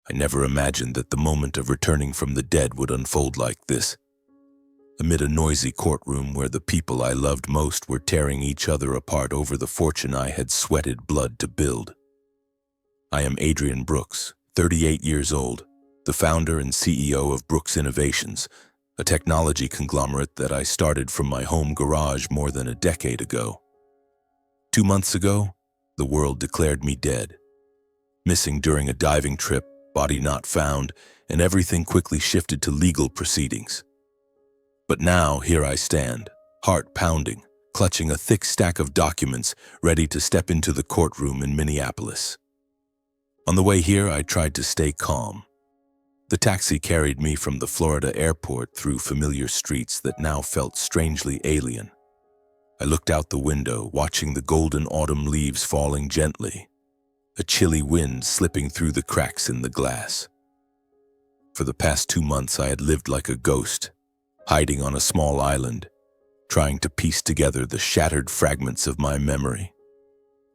I never imagined that the moment of returning from the dead would unfold like this. Amid a noisy courtroom where the people I loved most were tearing each other apart over the fortune I had sweated blood to build. I am Adrian Brooks, 38 years old, the founder and CEO of Brooks Innovations, a technology conglomerate that I started from my home garage more than a decade ago. 2 months ago, the world declared me dead. Missing during a diving trip, body not found, and everything quickly shifted to legal proceedings. But now, here I stand, heart pounding, clutching a thick stack of documents, ready to step into the courtroom in Minneapolis. On the way here, I tried to stay calm. The taxi carried me from the Florida airport through familiar streets that now felt strangely alien. I looked out the window, watching the golden autumn leaves falling gently, a chilly wind slipping through the cracks in the glass. For the past 2 months, I had lived like a ghost, hiding on a small island, trying to piece together the shattered fragments of my memory.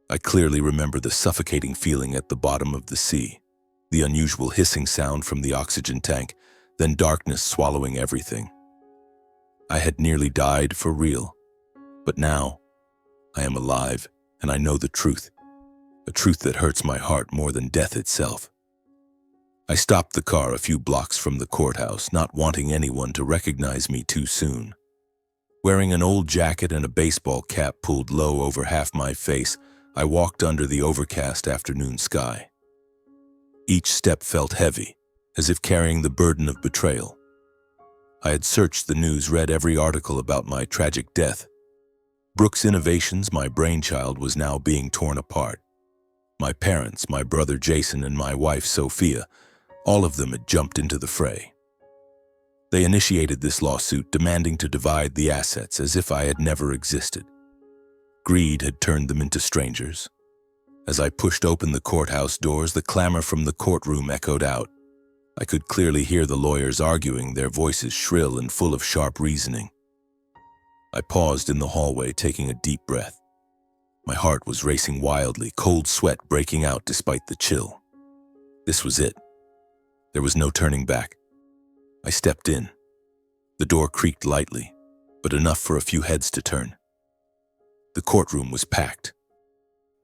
I clearly remember the suffocating feeling at the bottom of the sea, the unusual hissing sound from the oxygen tank, then darkness swallowing everything. I had nearly died for real, but now I am alive and I know the truth, a truth that hurts my heart more than death itself. I stopped the car a few blocks from the courthouse, not wanting anyone to recognize me too soon. Wearing an old jacket and a baseball cap pulled low over half my face, I walked under the overcast afternoon sky. Each step felt heavy, as if carrying the burden of betrayal. I had searched the news, read every article about my tragic death. Brooks Innovations, my brainchild, was now being torn apart. My parents, my brother Jason, and my wife Sophia, all of them had jumped into the fray. They initiated this lawsuit, demanding to divide the assets as if I had never existed. Greed had turned them into strangers. As I pushed open the courthouse doors, the clamor from the courtroom echoed out. I could clearly hear the lawyers arguing, their voices shrill and full of sharp reasoning. I paused in the hallway, taking a deep breath. My heart was racing wildly, cold sweat breaking out despite the chill. This was it. There was no turning back. I stepped in. The door creaked lightly, but enough for a few heads to turn. The courtroom was packed.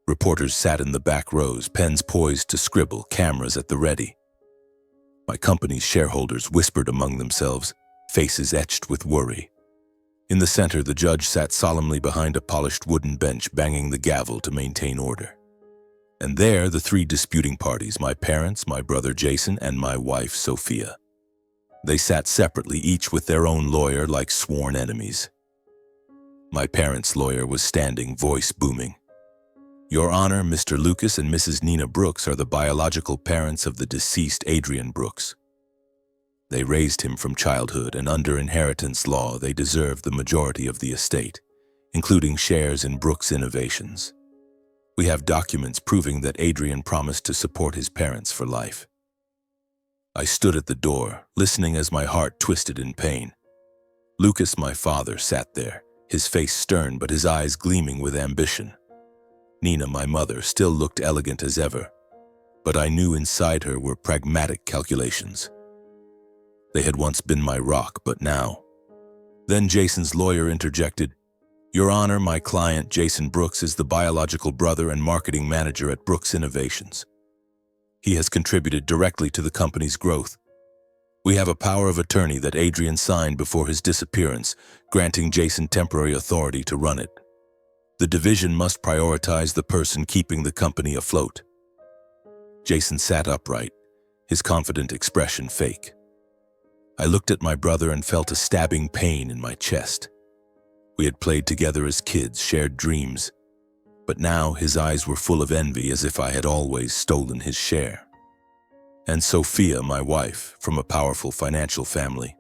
Reporters sat in the back rows, pens poised to scribble, cameras at the ready. My company's shareholders whispered among themselves, faces etched with worry. In the center, the judge sat solemnly behind a polished wooden bench, banging the gavel to maintain order. And there, the 3 disputing parties, my parents, my brother Jason, and my wife Sophia. They sat separately, each with their own lawyer, like sworn enemies. My parents' lawyer was standing, voice booming. "Your Honor, Mr. Lucas and Mrs. Nina Brooks are the biological parents of the deceased Adrian Brooks. They raised him from childhood, and under inheritance law, they deserve the majority of the estate, including shares in Brooks Innovations. We have documents proving that Adrian promised to support his parents for life." I stood at the door, listening as my heart twisted in pain. Lucas, my father, sat there, his face stern but his eyes gleaming with ambition. Nina, my mother, still looked elegant as ever, but I knew inside her were pragmatic calculations. They had once been my rock, but now... Then Jason's lawyer interjected, "Your Honor, my client, Jason Brooks, is the biological brother and marketing manager at Brooks Innovations. He has contributed directly to the company's growth. We have a power of attorney that Adrian signed before his disappearance, granting Jason temporary authority to run it. The division must prioritize the person keeping the company afloat." Jason sat upright, his confident expression fake. I looked at my brother and felt a stabbing pain in my chest. We had played together as kids, shared dreams, but now his eyes were full of envy, as if I had always stolen his share. And Sophia, my wife, from a powerful financial family.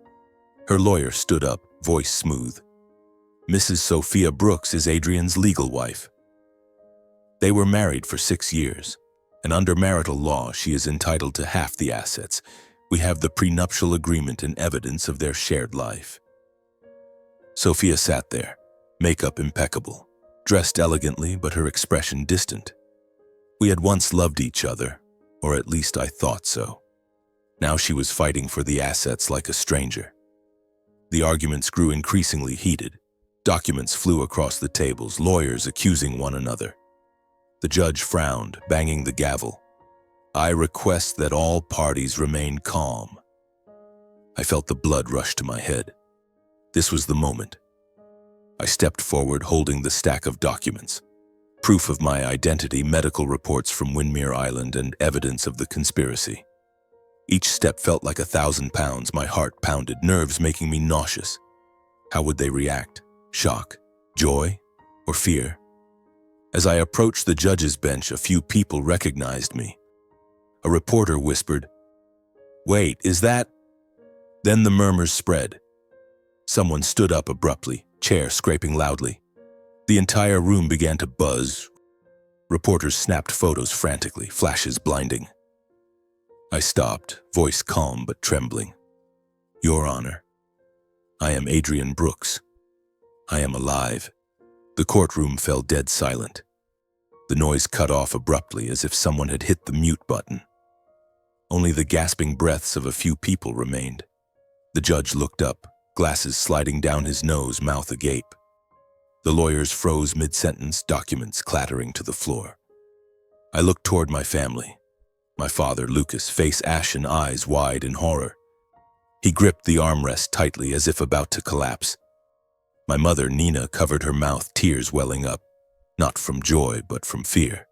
Her lawyer stood up, voice smooth. "Mrs. Sophia Brooks is Adrian's legal wife. They were married for 6 years, and under marital law, she is entitled to half the assets. We have the prenuptial agreement and evidence of their shared life." Sophia sat there, makeup impeccable, dressed elegantly but her expression distant. We had once loved each other, or at least I thought so. Now she was fighting for the assets like a stranger. The arguments grew increasingly heated. Documents flew across the tables, lawyers accusing one another. The judge frowned, banging the gavel. "I request that all parties remain calm." I felt the blood rush to my head. This was the moment. I stepped forward holding the stack of documents. Proof of my identity, medical reports from Windmere Island, and evidence of the conspiracy. Each step felt like 1,000 pounds. My heart pounded, nerves making me nauseous. How would they react? Shock, joy, or fear? As I approached the judge's bench, a few people recognized me. A reporter whispered, "Wait, is that?" Then the murmurs spread. Someone stood up abruptly, chair scraping loudly. The entire room began to buzz. Reporters snapped photos frantically, flashes blinding. I stopped, voice calm but trembling. "Your Honor, I am Adrian Brooks. I am alive." The courtroom fell dead silent. The noise cut off abruptly as if someone had hit the mute button. Only the gasping breaths of a few people remained. The judge looked up, glasses sliding down his nose, mouth agape. The lawyers froze mid-sentence, documents clattering to the floor. I looked toward my family. My father, Lucas, face ashen, eyes wide in horror. He gripped the armrest tightly as if about to collapse. My mother, Nina, covered her mouth, tears welling up, not from joy but from fear.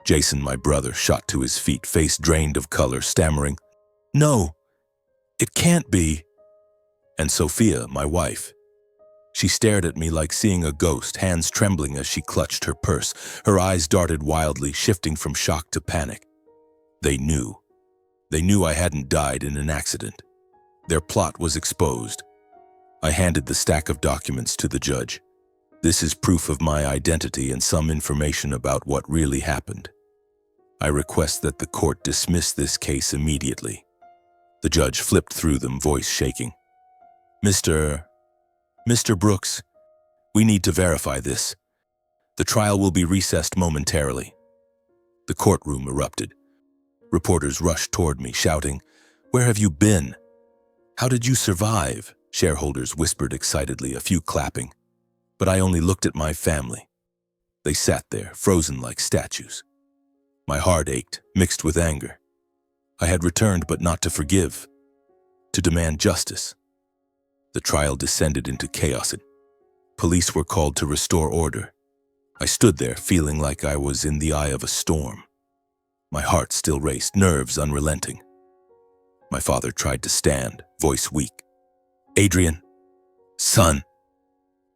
Jason, my brother, shot to his feet, face drained of color, stammering, "No, it can't be." And Sophia, my wife. She stared at me like seeing a ghost, hands trembling as she clutched her purse. Her eyes darted wildly, shifting from shock to panic. They knew. They knew I hadn't died in an accident. Their plot was exposed. I handed the stack of documents to the judge. "This is proof of my identity and some information about what really happened. I request that the court dismiss this case immediately." The judge flipped through them, voice shaking. Mr. Brooks, we need to verify this. The trial will be recessed momentarily." The courtroom erupted. Reporters rushed toward me, shouting, "Where have you been? How did you survive?" Shareholders whispered excitedly, a few clapping. But I only looked at my family. They sat there, frozen like statues. My heart ached, mixed with anger. I had returned, but not to forgive, to demand justice. The trial descended into chaos. Police were called to restore order. I stood there, feeling like I was in the eye of a storm. My heart still raced, nerves unrelenting. My father tried to stand, voice weak. "Adrian, son."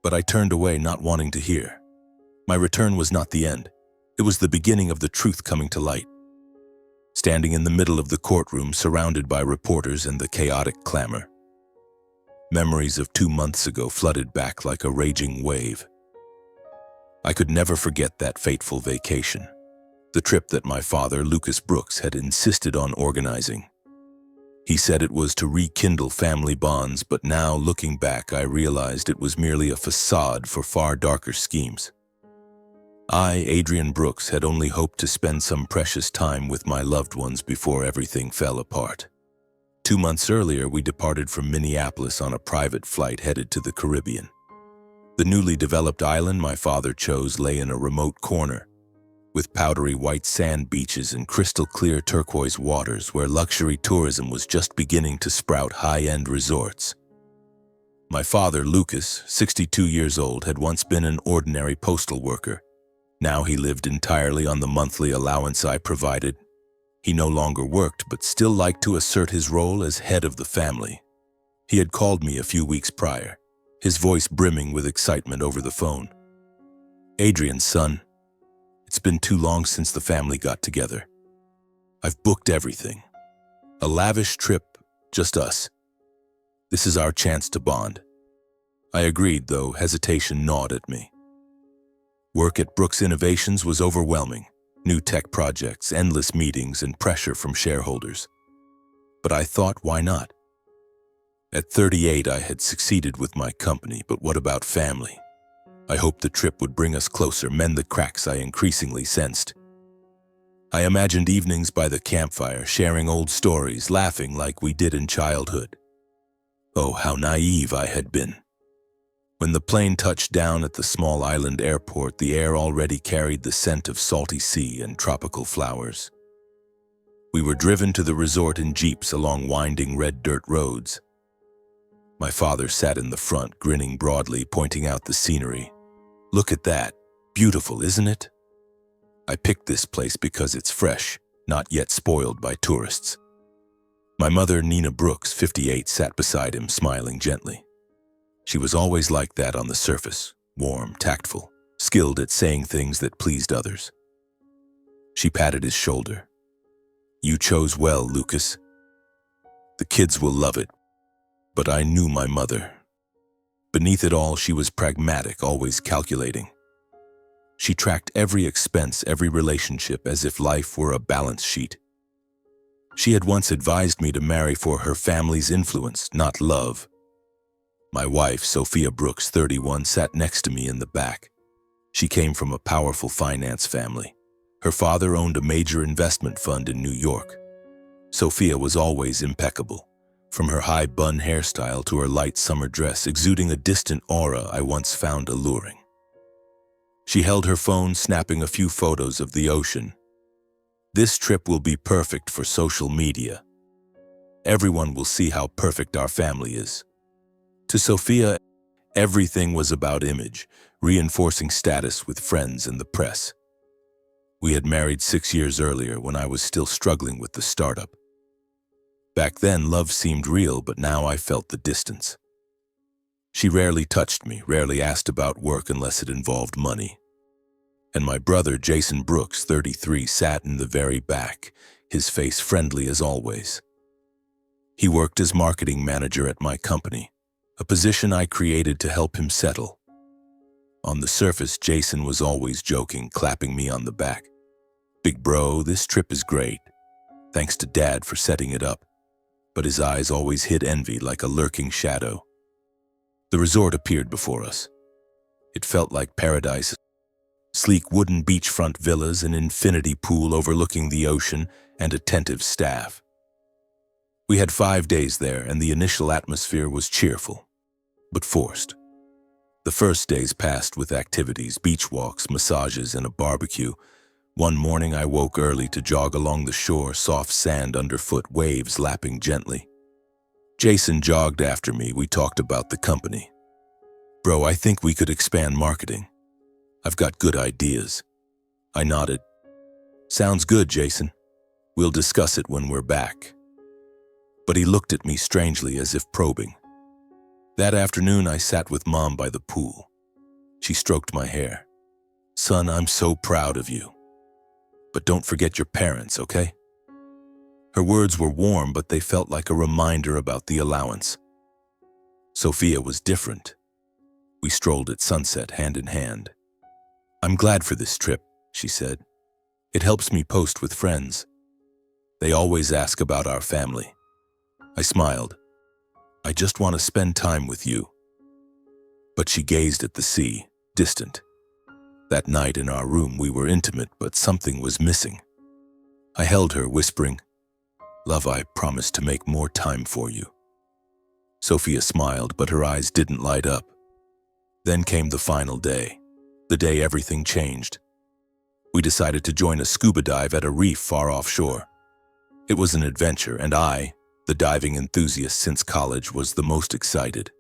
But I turned away, not wanting to hear. My return was not the end. It was the beginning of the truth coming to light. Standing in the middle of the courtroom, surrounded by reporters and the chaotic clamor, memories of 2 months ago flooded back like a raging wave. I could never forget that fateful vacation, the trip that my father, Lucas Brooks, had insisted on organizing. He said it was to rekindle family bonds, but now, looking back, I realized it was merely a facade for far darker schemes. I, Adrian Brooks, had only hoped to spend some precious time with my loved ones before everything fell apart. 2 months earlier, we departed from Minneapolis on a private flight headed to the Caribbean. The newly developed island my father chose lay in a remote corner, with powdery white sand beaches and crystal-clear turquoise waters where luxury tourism was just beginning to sprout high-end resorts. My father, Lucas, 62 years old, had once been an ordinary postal worker. Now he lived entirely on the monthly allowance I provided. He no longer worked, but still liked to assert his role as head of the family. He had called me a few weeks prior, his voice brimming with excitement over the phone. "Adrian, son, it's been too long since the family got together. I've booked everything. A lavish trip, just us. This is our chance to bond." I agreed, though hesitation gnawed at me. Work at Brooks Innovations was overwhelming. New tech projects, endless meetings, and pressure from shareholders. But I thought, why not? At 38, I had succeeded with my company, but what about family? I hoped the trip would bring us closer, mend the cracks I increasingly sensed. I imagined evenings by the campfire, sharing old stories, laughing like we did in childhood. Oh, how naive I had been. When the plane touched down at the small island airport, the air already carried the scent of salty sea and tropical flowers. We were driven to the resort in jeeps along winding red dirt roads. My father sat in the front, grinning broadly, pointing out the scenery. "Look at that. Beautiful, isn't it? I picked this place because it's fresh, not yet spoiled by tourists." My mother, Nina Brooks, 58, sat beside him, smiling gently. She was always like that on the surface, warm, tactful, skilled at saying things that pleased others. She patted his shoulder. "You chose well, Lucas. The kids will love it." But I knew my mother. Beneath it all, she was pragmatic, always calculating. She tracked every expense, every relationship, as if life were a balance sheet. She had once advised me to marry for her family's influence, not love. My wife, Sophia Brooks, 31, sat next to me in the back. She came from a powerful finance family. Her father owned a major investment fund in New York. Sophia was always impeccable, from her high bun hairstyle to her light summer dress, exuding a distant aura I once found alluring. She held her phone, snapping a few photos of the ocean. "This trip will be perfect for social media. Everyone will see how perfect our family is." To Sophia, everything was about image, reinforcing status with friends and the press. We had married 6 years earlier, when I was still struggling with the startup. Back then, love seemed real, but now I felt the distance. She rarely touched me, rarely asked about work unless it involved money. And my brother, Jason Brooks, 33, sat in the very back, his face friendly as always. He worked as marketing manager at my company, a position I created to help him settle. On the surface, Jason was always joking, clapping me on the back. "Big bro, this trip is great. Thanks to Dad for setting it up." But his eyes always hid envy like a lurking shadow. The resort appeared before us. It felt like paradise. Sleek wooden beachfront villas, an infinity pool overlooking the ocean, and attentive staff. We had 5 days there, and the initial atmosphere was cheerful, but forced. The first days passed with activities, beach walks, massages, and a barbecue. One morning I woke early to jog along the shore, soft sand underfoot, waves lapping gently. Jason jogged after me. We talked about the company. "Bro, I think we could expand marketing. I've got good ideas." I nodded. "Sounds good, Jason. We'll discuss it when we're back." But he looked at me strangely, as if probing. That afternoon, I sat with Mom by the pool. She stroked my hair. "Son, I'm so proud of you. But don't forget your parents, okay?" Her words were warm, but they felt like a reminder about the allowance. Sophia was different. We strolled at sunset, hand in hand. "I'm glad for this trip," she said. "It helps me post with friends. They always ask about our family." I smiled. "I just want to spend time with you." But she gazed at the sea, distant. That night in our room, we were intimate, but something was missing. I held her, whispering, "Love, I promise to make more time for you." Sophia smiled, but her eyes didn't light up. Then came the final day, the day everything changed. We decided to join a scuba dive at a reef far offshore. It was an adventure, and I, the diving enthusiast since college, was the most excited.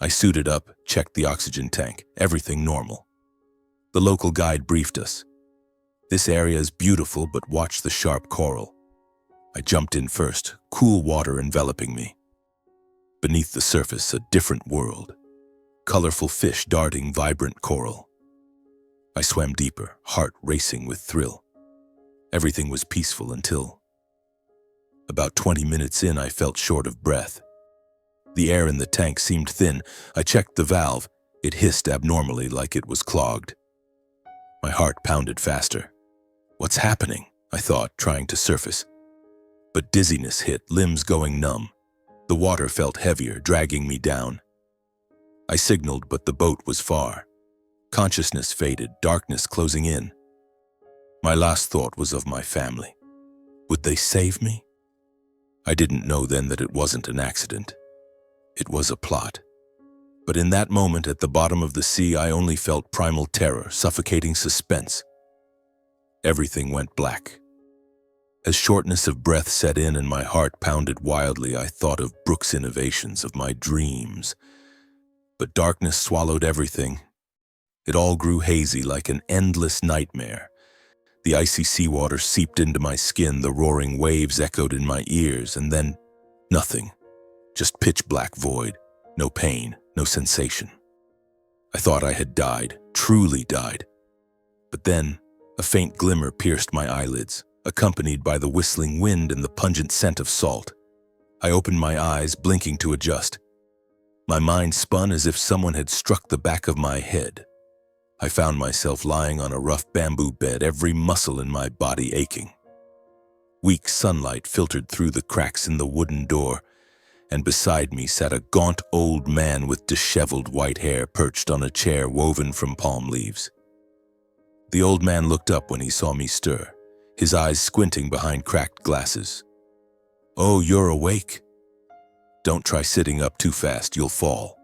I suited up, checked the oxygen tank, everything normal. The local guide briefed us. "This area is beautiful, but watch the sharp coral." I jumped in first, cool water enveloping me. Beneath the surface, a different world. Colorful fish darting vibrant coral. I swam deeper, heart racing with thrill. Everything was peaceful until... About 20 minutes in, I felt short of breath. The air in the tank seemed thin. I checked the valve. It hissed abnormally, like it was clogged. My heart pounded faster. "What's happening?" I thought, trying to surface. But dizziness hit, limbs going numb. The water felt heavier, dragging me down. I signaled, but the boat was far. Consciousness faded, darkness closing in. My last thought was of my family. Would they save me? I didn't know then that it wasn't an accident. It was a plot. But in that moment at the bottom of the sea, I only felt primal terror, suffocating suspense. Everything went black. As shortness of breath set in and my heart pounded wildly, I thought of Brooks' innovations, of my dreams. But darkness swallowed everything. It all grew hazy like an endless nightmare. The icy seawater seeped into my skin, the roaring waves echoed in my ears, and then nothing. Just pitch black void. No pain, no sensation. I thought I had died, truly died. But then, a faint glimmer pierced my eyelids, accompanied by the whistling wind and the pungent scent of salt. I opened my eyes, blinking to adjust. My mind spun as if someone had struck the back of my head. I found myself lying on a rough bamboo bed, every muscle in my body aching. Weak sunlight filtered through the cracks in the wooden door, and beside me sat a gaunt old man with disheveled white hair perched on a chair woven from palm leaves. The old man looked up when he saw me stir, his eyes squinting behind cracked glasses. "Oh, you're awake. Don't try sitting up too fast, you'll fall."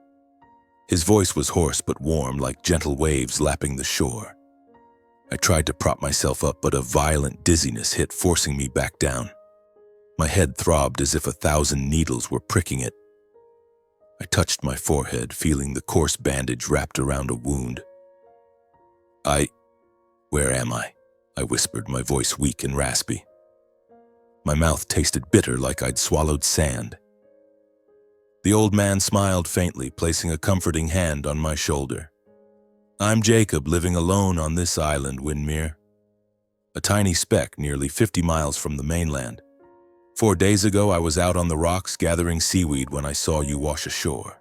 His voice was hoarse but warm, like gentle waves lapping the shore. I tried to prop myself up, but a violent dizziness hit, forcing me back down. My head throbbed as if 1,000 needles were pricking it. I touched my forehead, feeling the coarse bandage wrapped around a wound. Where am I?" I whispered, my voice weak and raspy. My mouth tasted bitter, like I'd swallowed sand. The old man smiled faintly, placing a comforting hand on my shoulder. "I'm Jacob, living alone on this island, Windmere. A tiny speck nearly 50 miles from the mainland. 4 days ago, I was out on the rocks gathering seaweed when I saw you wash ashore.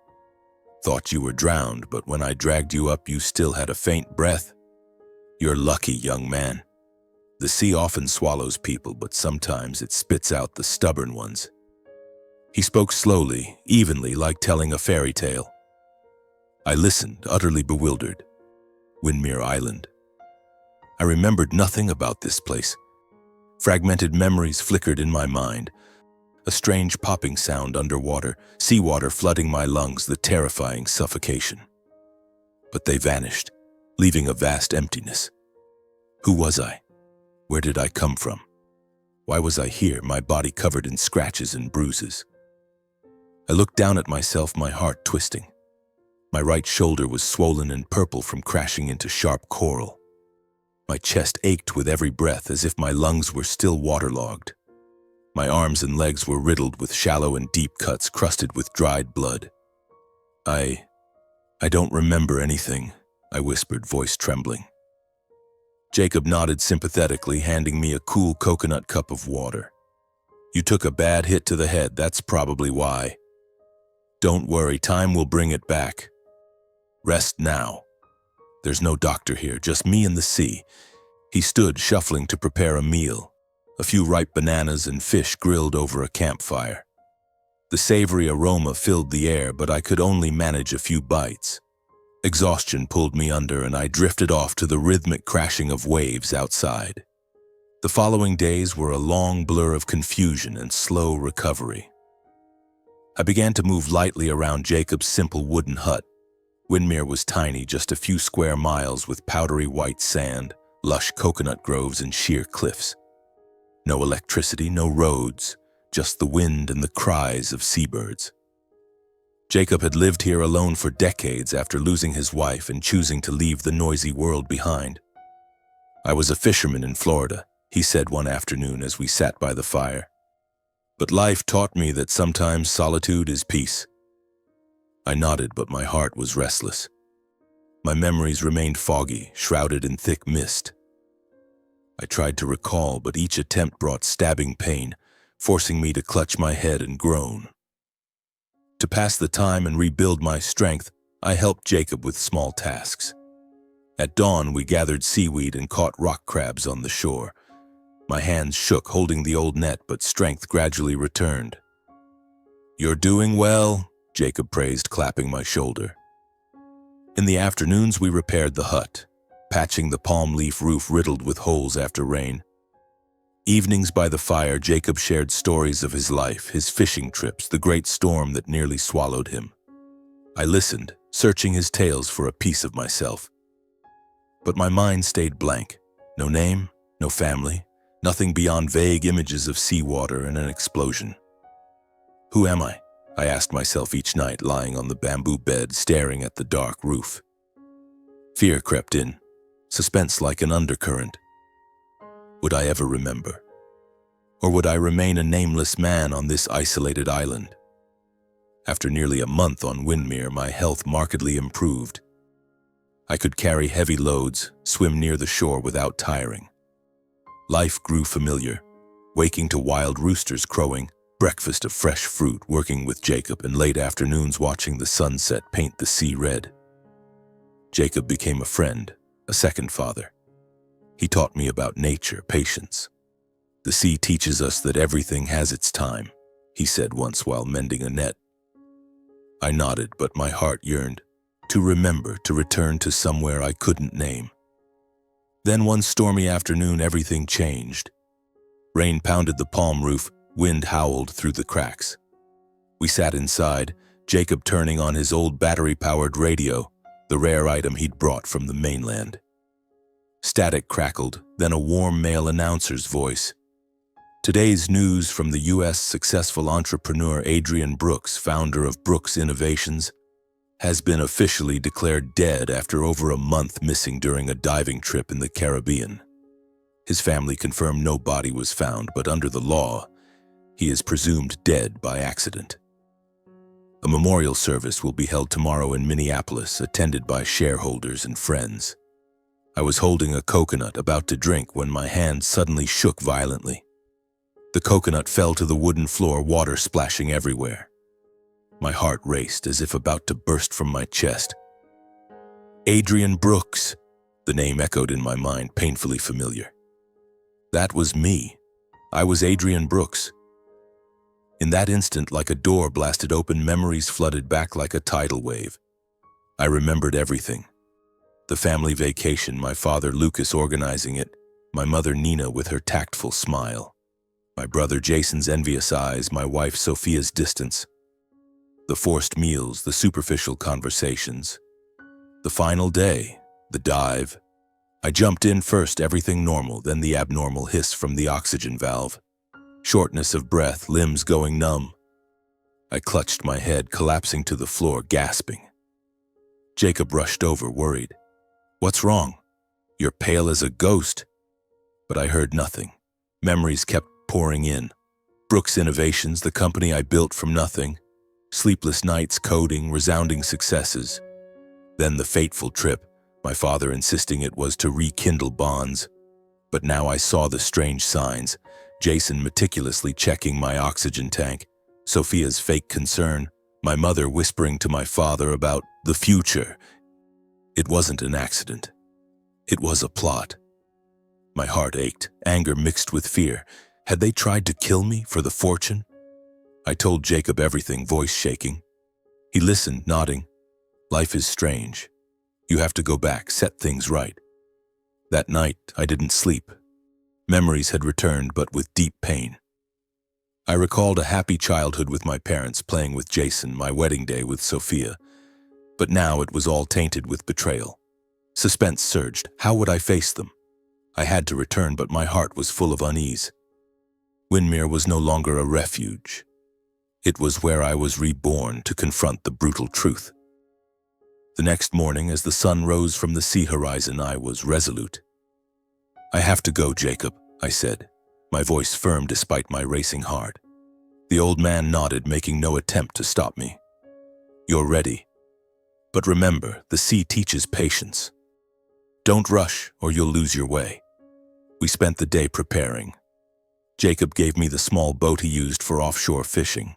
Thought you were drowned, but when I dragged you up, you still had a faint breath. You're lucky, young man. The sea often swallows people, but sometimes it spits out the stubborn ones." He spoke slowly, evenly, like telling a fairy tale. I listened, utterly bewildered. Windmere Island. I remembered nothing about this place. Fragmented memories flickered in my mind. A strange popping sound underwater, seawater flooding my lungs, the terrifying suffocation. But they vanished, leaving a vast emptiness. Who was I? Where did I come from? Why was I here, my body covered in scratches and bruises? I looked down at myself, my heart twisting. My right shoulder was swollen and purple from crashing into sharp coral. My chest ached with every breath, as if my lungs were still waterlogged. My arms and legs were riddled with shallow and deep cuts crusted with dried blood. I don't remember anything," I whispered, voice trembling. Jacob nodded sympathetically, handing me a cool coconut cup of water. "You took a bad hit to the head, that's probably why. Don't worry, time will bring it back. Rest now. There's no doctor here, just me and the sea." He stood, shuffling to prepare a meal, a few ripe bananas and fish grilled over a campfire. The savory aroma filled the air, but I could only manage a few bites. Exhaustion pulled me under, and I drifted off to the rhythmic crashing of waves outside. The following days were a long blur of confusion and slow recovery. I began to move lightly around Jacob's simple wooden hut. Windmere was tiny, just a few square miles with powdery white sand, lush coconut groves, and sheer cliffs. No electricity, no roads, just the wind and the cries of seabirds. Jacob had lived here alone for decades after losing his wife and choosing to leave the noisy world behind. "I was a fisherman in Florida," he said one afternoon as we sat by the fire. "But life taught me that sometimes solitude is peace." I nodded, but my heart was restless. My memories remained foggy, shrouded in thick mist. I tried to recall, but each attempt brought stabbing pain, forcing me to clutch my head and groan. To pass the time and rebuild my strength, I helped Jacob with small tasks. At dawn, we gathered seaweed and caught rock crabs on the shore. My hands shook holding the old net, but strength gradually returned. "You're doing well," Jacob praised, clapping my shoulder. In the afternoons, we repaired the hut. patching the palm leaf roof riddled with holes after rain. Evenings by the fire, Jacob shared stories of his life, his fishing trips, the great storm that nearly swallowed him. I listened, searching his tales for a piece of myself. But my mind stayed blank. No name, no family, nothing beyond vague images of seawater and an explosion. Who am I? I asked myself each night, lying on the bamboo bed, staring at the dark roof. Fear crept in, suspense like an undercurrent. Would I ever remember? Or would I remain a nameless man on this isolated island? After nearly a month on Windermere, my health markedly improved. I could carry heavy loads, swim near the shore without tiring. Life grew familiar, waking to wild roosters crowing, breakfast of fresh fruit, working with Jacob, and late afternoons watching the sunset paint the sea red. Jacob became a friend, a second father. He taught me about nature, patience. The sea teaches us that everything has its time, he said once while mending a net. I nodded, but my heart yearned to remember, to return to somewhere I couldn't name. Then one stormy afternoon, everything changed. Rain pounded the palm roof, wind howled through the cracks. We sat inside, Jacob turning on his old battery-powered radio, the rare item he'd brought from the mainland. Static crackled, then a warm male announcer's voice. Today's news from the U.S. successful entrepreneur Adrian Brooks, founder of Brooks Innovations, has been officially declared dead after over a month missing during a diving trip in the Caribbean. His family confirmed no body was found, but under the law, he is presumed dead by accident. A memorial service will be held tomorrow in Minneapolis, attended by shareholders and friends. I was holding a coconut, about to drink, when my hand suddenly shook violently. The coconut fell to the wooden floor, water splashing everywhere. My heart raced as if about to burst from my chest. Adrian Brooks, the name echoed in my mind, painfully familiar. That was me. I was Adrian Brooks. In that instant, like a door blasted open, memories flooded back like a tidal wave. I remembered everything. The family vacation, my father Lucas organizing it, my mother Nina with her tactful smile, my brother Jason's envious eyes, my wife Sophia's distance, the forced meals, the superficial conversations, the final day, the dive. I jumped in first, everything normal, then the abnormal hiss from the oxygen valve. Shortness of breath, limbs going numb. I clutched my head, collapsing to the floor, gasping. Jacob rushed over, worried. What's wrong? You're pale as a ghost. But I heard nothing. Memories kept pouring in. Brooks Innovations, the company I built from nothing. Sleepless nights, coding, resounding successes. Then the fateful trip, my father insisting it was to rekindle bonds. But now I saw the strange signs. Jason meticulously checking my oxygen tank, Sophia's fake concern, my mother whispering to my father about the future. It wasn't an accident. It was a plot. My heart ached, anger mixed with fear. Had they tried to kill me for the fortune? I told Jacob everything, voice shaking. He listened, nodding. Life is strange. You have to go back, set things right. That night, I didn't sleep. Memories had returned, but with deep pain. I recalled a happy childhood with my parents, playing with Jason, my wedding day with Sophia. But now it was all tainted with betrayal. Suspense surged. How would I face them? I had to return, but my heart was full of unease. Windermere was no longer a refuge. It was where I was reborn to confront the brutal truth. The next morning, as the sun rose from the sea horizon, I was resolute. I have to go, Jacob, I said, my voice firm despite my racing heart. The old man nodded, making no attempt to stop me. You're ready. But remember, the sea teaches patience. Don't rush, or you'll lose your way. We spent the day preparing. Jacob gave me the small boat he used for offshore fishing.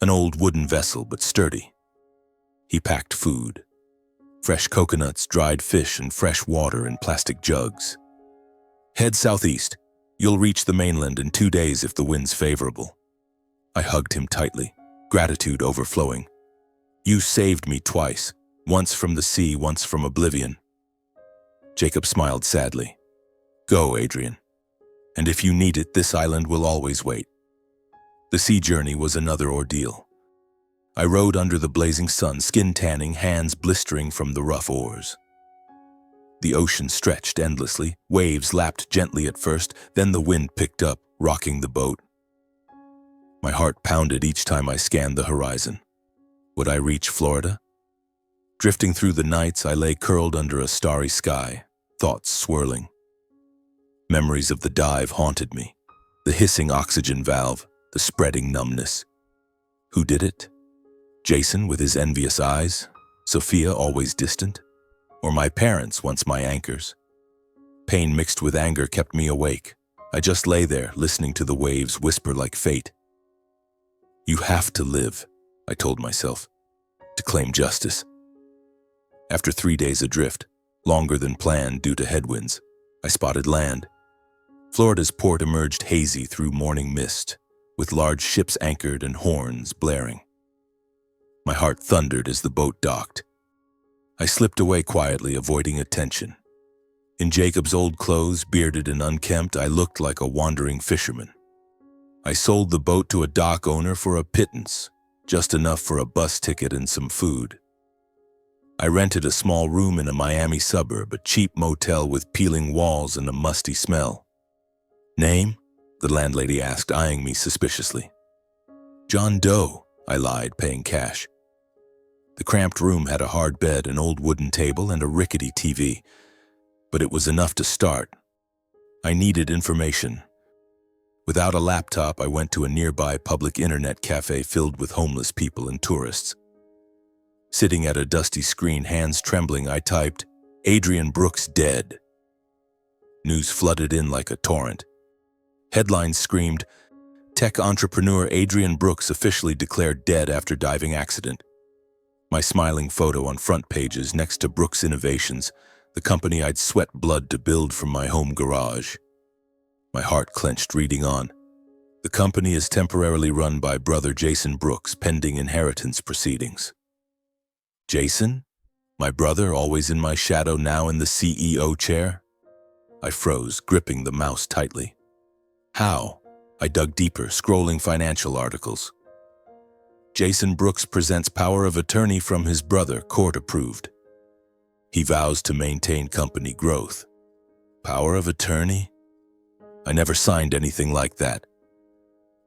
An old wooden vessel, but sturdy. He packed food. Fresh coconuts, dried fish, and fresh water in plastic jugs. Head southeast. You'll reach the mainland in 2 days if the wind's favorable. I hugged him tightly, gratitude overflowing. You saved me twice, once from the sea, once from oblivion. Jacob smiled sadly. Go, Adrian. And if you need it, this island will always wait. The sea journey was another ordeal. I rowed under the blazing sun, skin tanning, hands blistering from the rough oars. The ocean stretched endlessly. Waves lapped gently at first, then the wind picked up, rocking the boat. My heart pounded each time I scanned the horizon. Would I reach Florida? Drifting through the nights, I lay curled under a starry sky, thoughts swirling. Memories of the dive haunted me. The hissing oxygen valve, the spreading numbness. Who did it? Jason with his envious eyes? Sophia always distant? Or my parents, once my anchors? Pain mixed with anger kept me awake. I just lay there, listening to the waves whisper like fate. You have to live, I told myself, to claim justice. After 3 days adrift, longer than planned due to headwinds, I spotted land. Florida's port emerged hazy through morning mist, with large ships anchored and horns blaring. My heart thundered as the boat docked. I slipped away quietly, avoiding attention. In Jacob's old clothes, bearded and unkempt, I looked like a wandering fisherman. I sold the boat to a dock owner for a pittance, just enough for a bus ticket and some food. I rented a small room in a Miami suburb, a cheap motel with peeling walls and a musty smell. Name? The landlady asked, eyeing me suspiciously. John Doe, I lied, paying cash. The cramped room had a hard bed, an old wooden table, and a rickety TV. But it was enough to start. I needed information. Without a laptop, I went to a nearby public internet cafe filled with homeless people and tourists. Sitting at a dusty screen, hands trembling, I typed, Adrian Brooks dead. News flooded in like a torrent. Headlines screamed, tech entrepreneur Adrian Brooks officially declared dead after diving accident. My smiling photo on front pages next to Brooks Innovations, the company I'd sweat blood to build from my home garage. My heart clenched reading on. The company is temporarily run by brother Jason Brooks, pending inheritance proceedings. Jason? My brother, always in my shadow, now in the CEO chair? I froze, gripping the mouse tightly. How? I dug deeper, scrolling financial articles. Jason Brooks presents power of attorney from his brother, court approved. He vows to maintain company growth. Power of attorney? I never signed anything like that.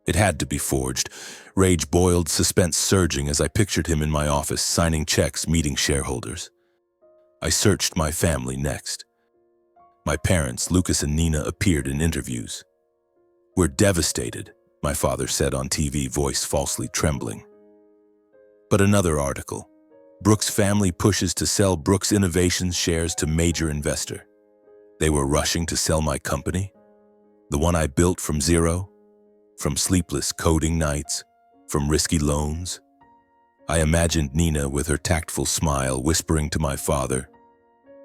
It had to be forged. Rage boiled, suspense surging as I pictured him in my office, signing checks, meeting shareholders. I searched my family next. My parents, Lucas and Nina, appeared in interviews. We're devastated, my father said on TV, voice falsely trembling. But another article. Brooks family pushes to sell Brooks Innovations shares to major investor. They were rushing to sell my company? The one I built from zero? From sleepless coding nights? From risky loans? I imagined Nina with her tactful smile whispering to my father,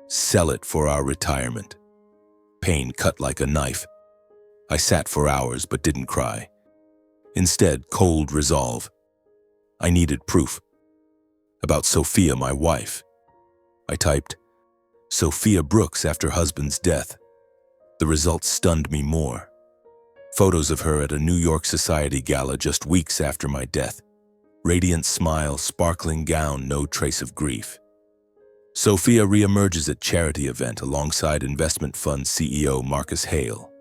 sell it for our retirement. Pain cut like a knife. I sat for hours but didn't cry. Instead, cold resolve. I needed proof. About Sophia, my wife. I typed, Sophia Brooks after husband's death. The results stunned me more. Photos of her at a New York Society gala just weeks after my death. Radiant smile, sparkling gown, no trace of grief. Sophia reemerges at charity event alongside investment fund CEO Marcus Hale.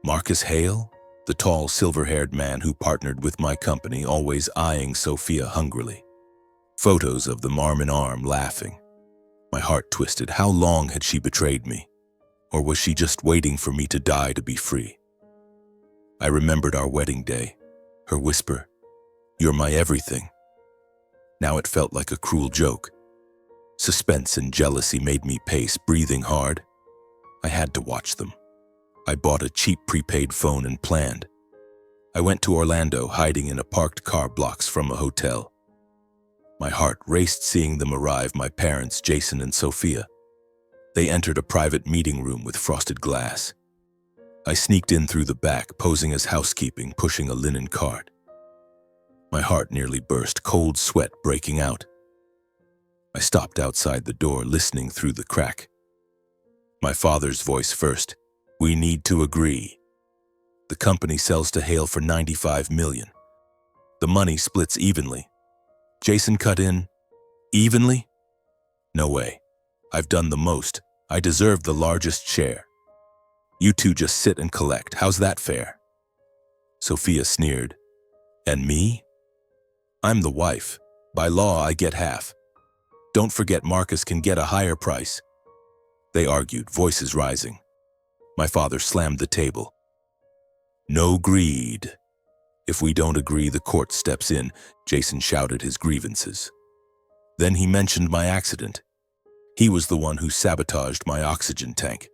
Marcus Hale? The tall, silver-haired man who partnered with my company, always eyeing Sophia hungrily. Photos of them arm in arm, laughing. My heart twisted. How long had she betrayed me? Or was she just waiting for me to die to be free? I remembered our wedding day, her whisper, "You're my everything." Now it felt like a cruel joke. Suspense and jealousy made me pace, breathing hard. I had to watch them. I bought a cheap prepaid phone and planned. I went to Orlando, hiding in a parked car blocks from a hotel. My heart raced seeing them arrive, my parents, Jason and Sophia. They entered a private meeting room with frosted glass. I sneaked in through the back, posing as housekeeping, pushing a linen cart. My heart nearly burst, cold sweat breaking out. I stopped outside the door, listening through the crack. My father's voice first. We need to agree. The company sells to Hale for $95 million. The money splits evenly. Jason cut in. Evenly? No way. I've done the most. I deserve the largest share. You two just sit and collect. How's that fair? Sophia sneered. And me? I'm the wife. By law, I get half. Don't forget Marcus can get a higher price. They argued, voices rising. My father slammed the table. No greed. If we don't agree, the court steps in, Jason shouted his grievances. Then he mentioned my accident. He was the one who sabotaged my oxygen tank.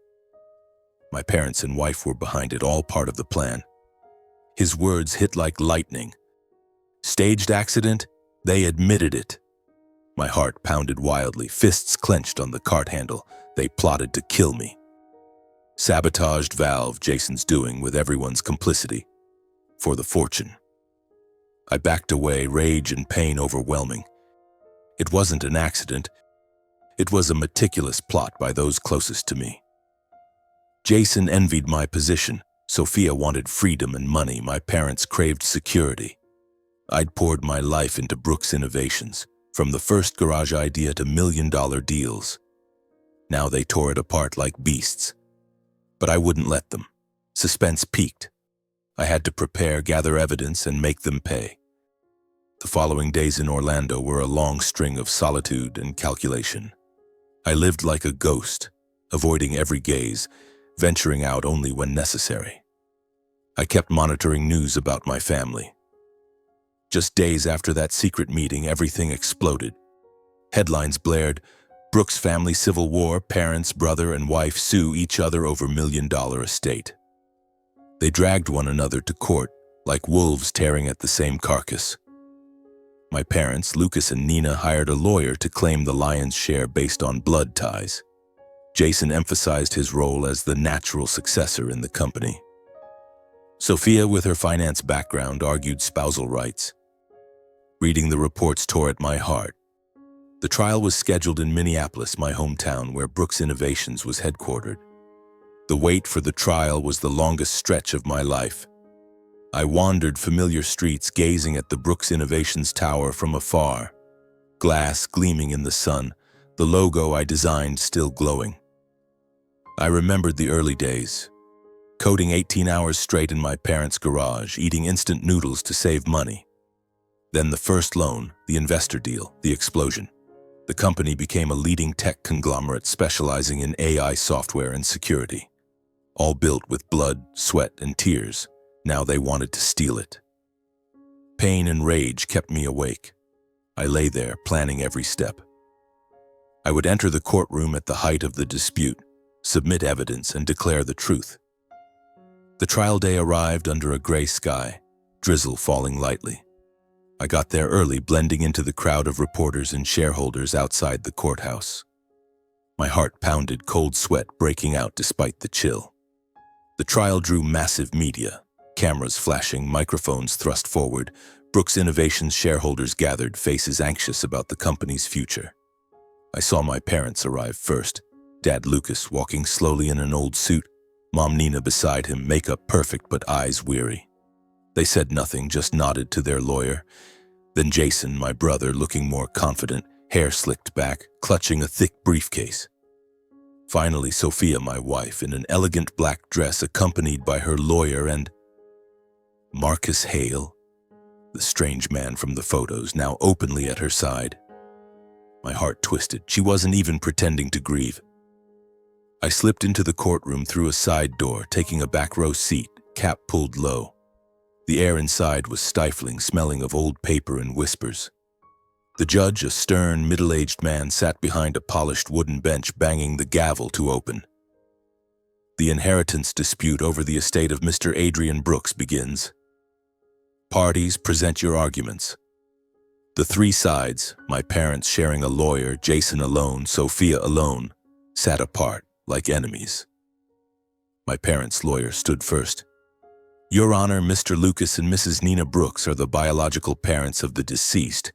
My parents and wife were behind it, all part of the plan. His words hit like lightning. Staged accident? They admitted it. My heart pounded wildly, fists clenched on the cart handle. They plotted to kill me. Sabotaged valve, Jason's doing with everyone's complicity. For the fortune. I backed away, rage and pain overwhelming. It wasn't an accident. It was a meticulous plot by those closest to me. Jason envied my position. Sophia wanted freedom and money. My parents craved security. I'd poured my life into Brooks Innovations, from the first garage idea to million-dollar deals. Now they tore it apart like beasts. But I wouldn't let them. Suspense peaked. I had to prepare, gather evidence, and make them pay. The following days in Orlando were a long string of solitude and calculation. I lived like a ghost, avoiding every gaze, venturing out only when necessary. I kept monitoring news about my family. Just days after that secret meeting, everything exploded. Headlines blared, Brooks family civil war, parents, brother, and wife sue each other over million-dollar estate. They dragged one another to court, like wolves tearing at the same carcass. My parents, Lucas and Nina, hired a lawyer to claim the lion's share based on blood ties. Jason emphasized his role as the natural successor in the company. Sophia, with her finance background, argued spousal rights. Reading the reports tore at my heart. The trial was scheduled in Minneapolis, my hometown, where Brooks Innovations was headquartered. The wait for the trial was the longest stretch of my life. I wandered familiar streets, gazing at the Brooks Innovations tower from afar. Glass gleaming in the sun, the logo I designed still glowing. I remembered the early days, coding 18 hours straight in my parents' garage, eating instant noodles to save money. Then the first loan, the investor deal, the explosion. The company became a leading tech conglomerate specializing in AI software and security. All built with blood, sweat, and tears. Now they wanted to steal it. Pain and rage kept me awake. I lay there, planning every step. I would enter the courtroom at the height of the dispute, submit evidence, and declare the truth. The trial day arrived under a gray sky, drizzle falling lightly. I got there early, blending into the crowd of reporters and shareholders outside the courthouse. My heart pounded, cold sweat breaking out despite the chill. The trial drew massive media, cameras flashing, microphones thrust forward. Brooks Innovations shareholders gathered, faces anxious about the company's future. I saw my parents arrive first. Dad Lucas walking slowly in an old suit, Mom Nina beside him, makeup perfect but eyes weary. They said nothing, just nodded to their lawyer. Then Jason, my brother, looking more confident, hair slicked back, clutching a thick briefcase. Finally, Sophia, my wife, in an elegant black dress, accompanied by her lawyer and Marcus Hale, the strange man from the photos, now openly at her side. My heart twisted. She wasn't even pretending to grieve. I slipped into the courtroom through a side door, taking a back row seat, cap pulled low. The air inside was stifling, smelling of old paper and whispers. The judge, a stern, middle-aged man, sat behind a polished wooden bench, banging the gavel to open. The inheritance dispute over the estate of Mr. Adrian Brooks begins. Parties, present your arguments. The three sides, my parents sharing a lawyer, Jason alone, Sophia alone, sat apart like enemies. My parents' lawyer stood first. Your Honor, Mr. Lucas and Mrs. Nina Brooks are the biological parents of the deceased.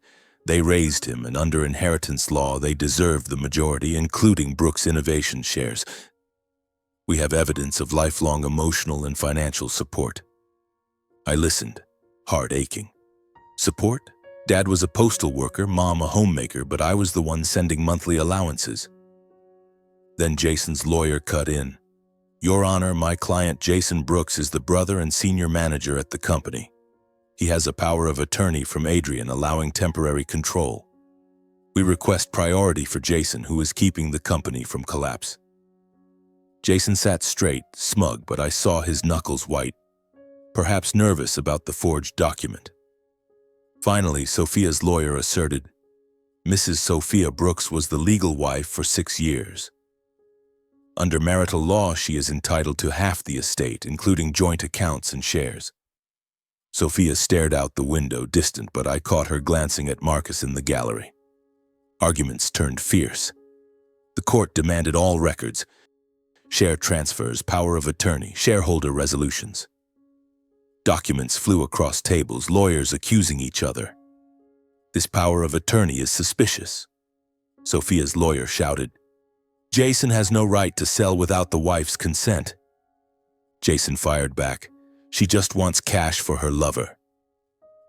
They raised him, and under inheritance law, they deserve the majority, including Brooks Innovation shares. We have evidence of lifelong emotional and financial support. I listened, heart aching. Support? Dad was a postal worker, Mom a homemaker, but I was the one sending monthly allowances. Then Jason's lawyer cut in. Your Honor, my client Jason Brooks is the brother and senior manager at the company. He has a power of attorney from Adrian allowing temporary control. We request priority for Jason, who is keeping the company from collapse. Jason sat straight, smug, but I saw his knuckles white, perhaps nervous about the forged document. Finally, Sophia's lawyer asserted, Mrs. Sophia Brooks was the legal wife for 6 years. Under marital law, she is entitled to half the estate, including joint accounts and shares. Sophia stared out the window, distant, but I caught her glancing at Marcus in the gallery. Arguments turned fierce. The court demanded all records, share transfers, power of attorney, shareholder resolutions. Documents flew across tables, lawyers accusing each other. This power of attorney is suspicious. Sophia's lawyer shouted, Jason has no right to sell without the wife's consent. Jason fired back, she just wants cash for her lover.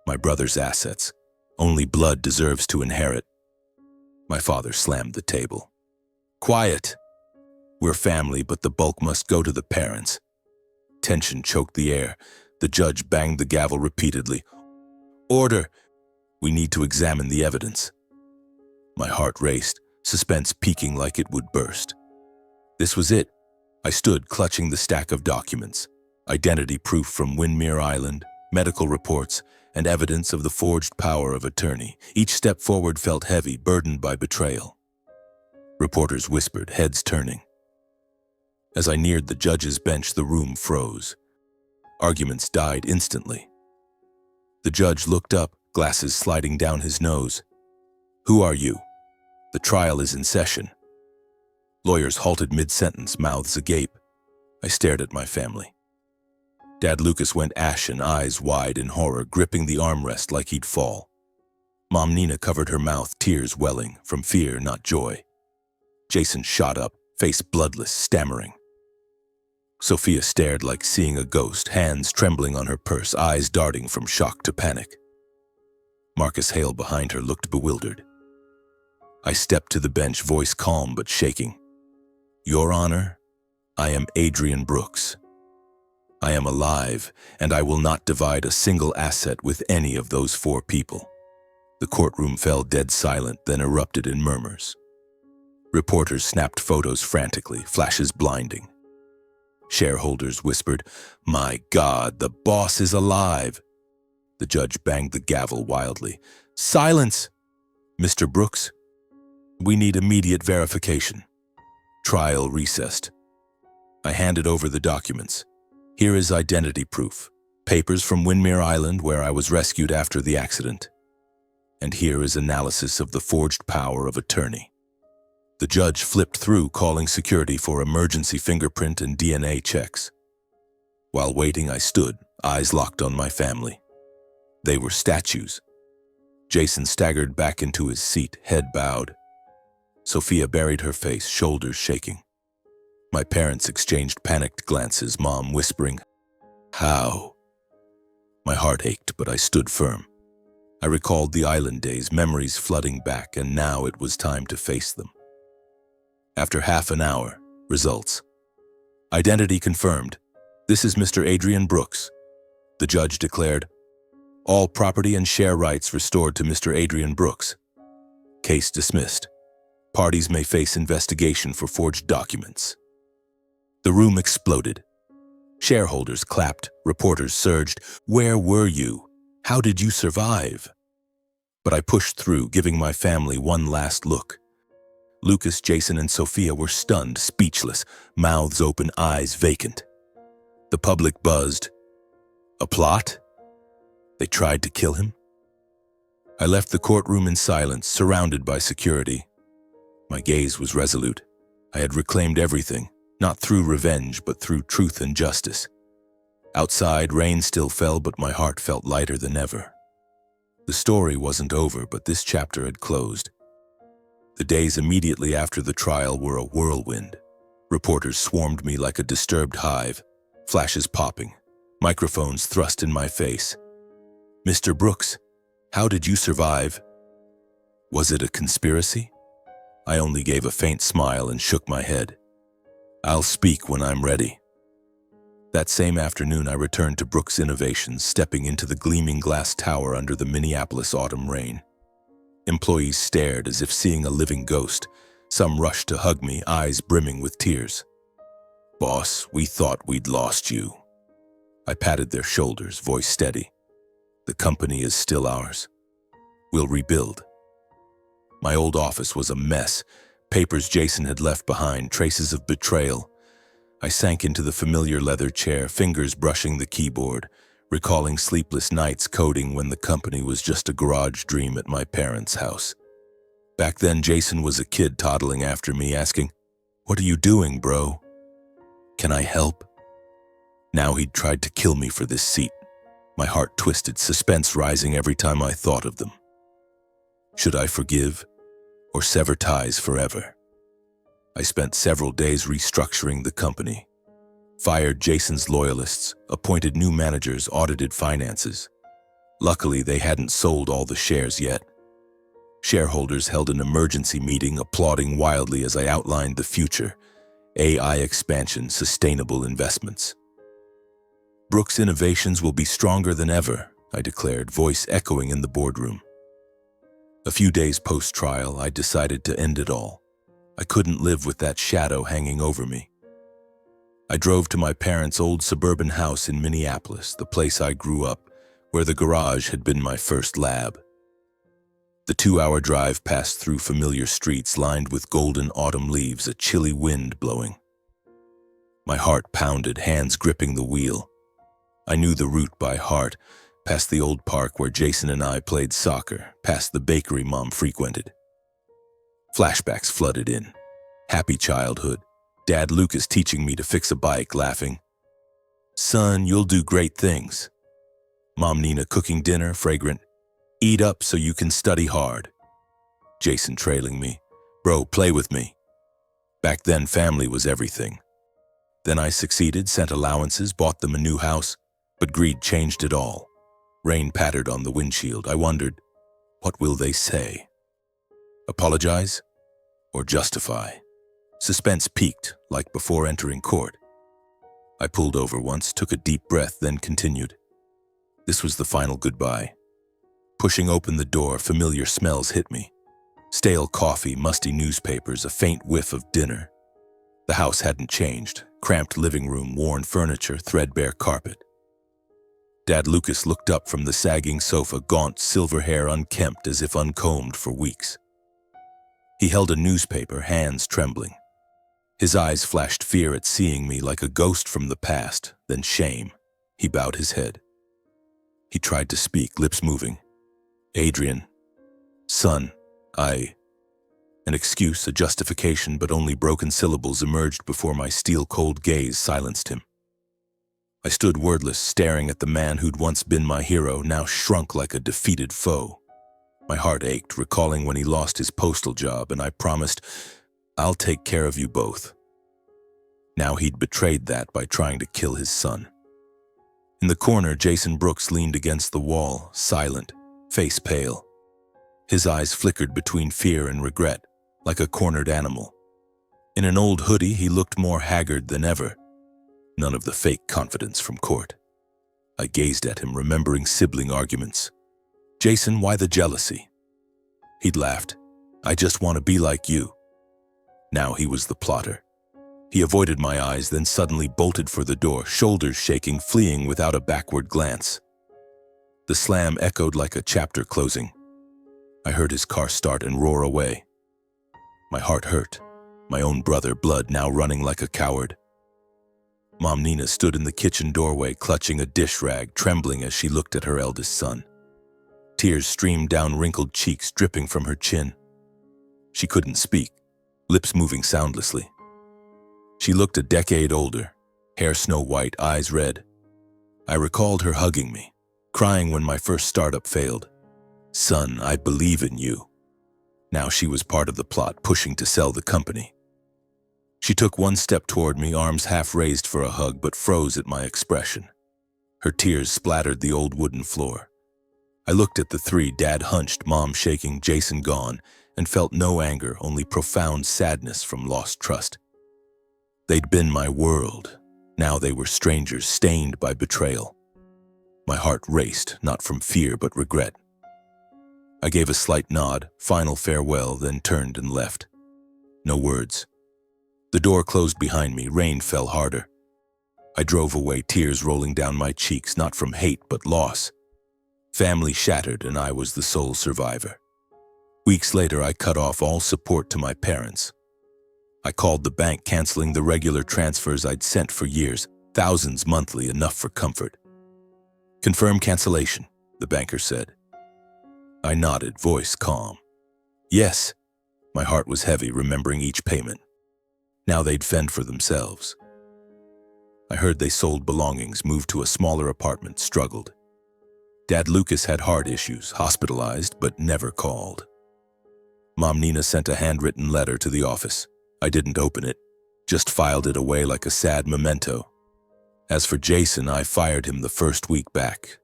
My brother's assets. Only blood deserves to inherit. My father slammed the table. Quiet. We're family, but the bulk must go to the parents. Tension choked the air. The judge banged the gavel repeatedly. Order! We need to examine the evidence. My heart raced, suspense peaking like it would burst. This was it. I stood clutching the stack of documents. Identity proof from Windmere Island, medical reports, and evidence of the forged power of attorney. Each step forward felt heavy, burdened by betrayal. Reporters whispered, heads turning. As I neared the judge's bench, the room froze. Arguments died instantly. The judge looked up, glasses sliding down his nose. Who are you? The trial is in session. Lawyers halted mid-sentence, mouths agape. I stared at my family. Dad Lucas went ashen, eyes wide in horror, gripping the armrest like he'd fall. Mom Nina covered her mouth, tears welling, from fear, not joy. Jason shot up, face bloodless, stammering. Sophia stared like seeing a ghost, hands trembling on her purse, eyes darting from shock to panic. Marcus Hale behind her looked bewildered. I stepped to the bench, voice calm but shaking. Your Honor, I am Adrian Brooks. I am alive, and I will not divide a single asset with any of those 4 people. The courtroom fell dead silent, then erupted in murmurs. Reporters snapped photos frantically, flashes blinding. Shareholders whispered, My God, the boss is alive. The judge banged the gavel wildly. Silence! Mr. Brooks, we need immediate verification. Trial recessed. I handed over the documents. Here is identity proof, papers from Windmere Island where I was rescued after the accident. And here is analysis of the forged power of attorney. The judge flipped through, calling security for emergency fingerprint and DNA checks. While waiting, I stood, eyes locked on my family. They were statues. Jason staggered back into his seat, head bowed. Sophia buried her face, shoulders shaking. My parents exchanged panicked glances, Mom whispering, How? My heart ached, but I stood firm. I recalled the island days, memories flooding back, and now it was time to face them. After half an hour, results. Identity confirmed. This is Mr. Adrian Brooks. The judge declared, all property and share rights restored to Mr. Adrian Brooks. Case dismissed. Parties may face investigation for forged documents. The room exploded. Shareholders clapped, reporters surged. Where were you? How did you survive? But I pushed through, giving my family one last look. Lucas, Jason, and Sophia were stunned, speechless, mouths open, eyes vacant. The public buzzed. A plot? They tried to kill him? I left the courtroom in silence, surrounded by security. My gaze was resolute. I had reclaimed everything, not through revenge, but through truth and justice. Outside, rain still fell, but my heart felt lighter than ever. The story wasn't over, but this chapter had closed. The days immediately after the trial were a whirlwind. Reporters swarmed me like a disturbed hive, flashes popping, microphones thrust in my face. "Mr. Brooks, how did you survive? Was it a conspiracy?" I only gave a faint smile and shook my head. "I'll speak when I'm ready." That same afternoon, I returned to Brooks Innovations, stepping into the gleaming glass tower under the Minneapolis autumn rain. Employees stared as if seeing a living ghost. Some rushed to hug me, eyes brimming with tears. "Boss, we thought we'd lost you." I patted their shoulders, voice steady. "The company is still ours. We'll rebuild." My old office was a mess. Papers Jason had left behind, traces of betrayal. I sank into the familiar leather chair, fingers brushing the keyboard, recalling sleepless nights coding when the company was just a garage dream at my parents' house. Back then, Jason was a kid toddling after me, asking, "What are you doing, bro? Can I help?" Now he'd tried to kill me for this seat. My heart twisted, suspense rising every time I thought of them. Should I forgive or sever ties forever? I spent several days restructuring the company. Fired Jason's loyalists, appointed new managers, audited finances. Luckily, they hadn't sold all the shares yet. Shareholders held an emergency meeting, applauding wildly as I outlined the future: AI expansion, sustainable investments. "Brooks Innovations will be stronger than ever," I declared, voice echoing in the boardroom. A few days post-trial, I decided to end it all. I couldn't live with that shadow hanging over me. I drove to my parents' old suburban house in Minneapolis, the place I grew up, where the garage had been my first lab. The 2-hour drive passed through familiar streets lined with golden autumn leaves, a chilly wind blowing. My heart pounded, hands gripping the wheel. I knew the route by heart, past the old park where Jason and I played soccer, past the bakery Mom frequented. Flashbacks flooded in. Happy childhood. Dad Lucas teaching me to fix a bike, laughing, "Son, you'll do great things." Mom Nina cooking dinner, fragrant, "Eat up so you can study hard." Jason trailing me, "Bro, play with me." Back then, family was everything. Then I succeeded, sent allowances, bought them a new house, but greed changed it all. Rain pattered on the windshield. I wondered, what will they say? Apologize or justify? Suspense peaked, like before entering court. I pulled over once, took a deep breath, then continued. This was the final goodbye. Pushing open the door, familiar smells hit me. Stale coffee, musty newspapers, a faint whiff of dinner. The house hadn't changed. Cramped living room, worn furniture, threadbare carpet. Dad Lucas looked up from the sagging sofa, gaunt, silver hair unkempt as if uncombed for weeks. He held a newspaper, hands trembling. His eyes flashed fear at seeing me, like a ghost from the past, then shame. He bowed his head. He tried to speak, lips moving. "Adrian, son, An excuse, a justification, but only broken syllables emerged before my steel-cold gaze silenced him. I stood wordless, staring at the man who'd once been my hero, now shrunk like a defeated foe. My heart ached, recalling when he lost his postal job, and I promised, "I'll take care of you both." Now he'd betrayed that by trying to kill his son. In the corner, Jason Brooks leaned against the wall, silent, face pale. His eyes flickered between fear and regret, like a cornered animal. In an old hoodie, he looked more haggard than ever. None of the fake confidence from court. I gazed at him, remembering sibling arguments. "Jason, why the jealousy?" He'd laughed. "I just want to be like you." Now he was the plotter. He avoided my eyes, then suddenly bolted for the door, shoulders shaking, fleeing without a backward glance. The slam echoed like a chapter closing. I heard his car start and roar away. My heart hurt. My own brother, blood now running like a coward. Mom Nina stood in the kitchen doorway, clutching a dish rag, trembling as she looked at her eldest son. Tears streamed down wrinkled cheeks, dripping from her chin. She couldn't speak, lips moving soundlessly. She looked a decade older, hair snow-white, eyes red. I recalled her hugging me, crying when my first startup failed. "Son, I believe in you." Now she was part of the plot, pushing to sell the company. She took one step toward me, arms half raised for a hug, but froze at my expression. Her tears splattered the old wooden floor. I looked at the three, Dad hunched, Mom shaking, Jason gone, and felt no anger, only profound sadness from lost trust. They'd been my world. Now they were strangers, stained by betrayal. My heart raced, not from fear but regret. I gave a slight nod, final farewell, then turned and left. No words. The door closed behind me, rain fell harder. I drove away, tears rolling down my cheeks, not from hate but loss. Family shattered, and I was the sole survivor. Weeks later, I cut off all support to my parents. I called the bank, canceling the regular transfers I'd sent for years, thousands monthly, enough for comfort. "Confirm cancellation," the banker said. I nodded, voice calm. "Yes." My heart was heavy, remembering each payment. Now they'd fend for themselves. I heard they sold belongings, moved to a smaller apartment, struggled. Dad Lucas had heart issues, hospitalized, but never called. Mom Nina sent a handwritten letter to the office. I didn't open it, just filed it away like a sad memento. As for Jason, I fired him the first week back.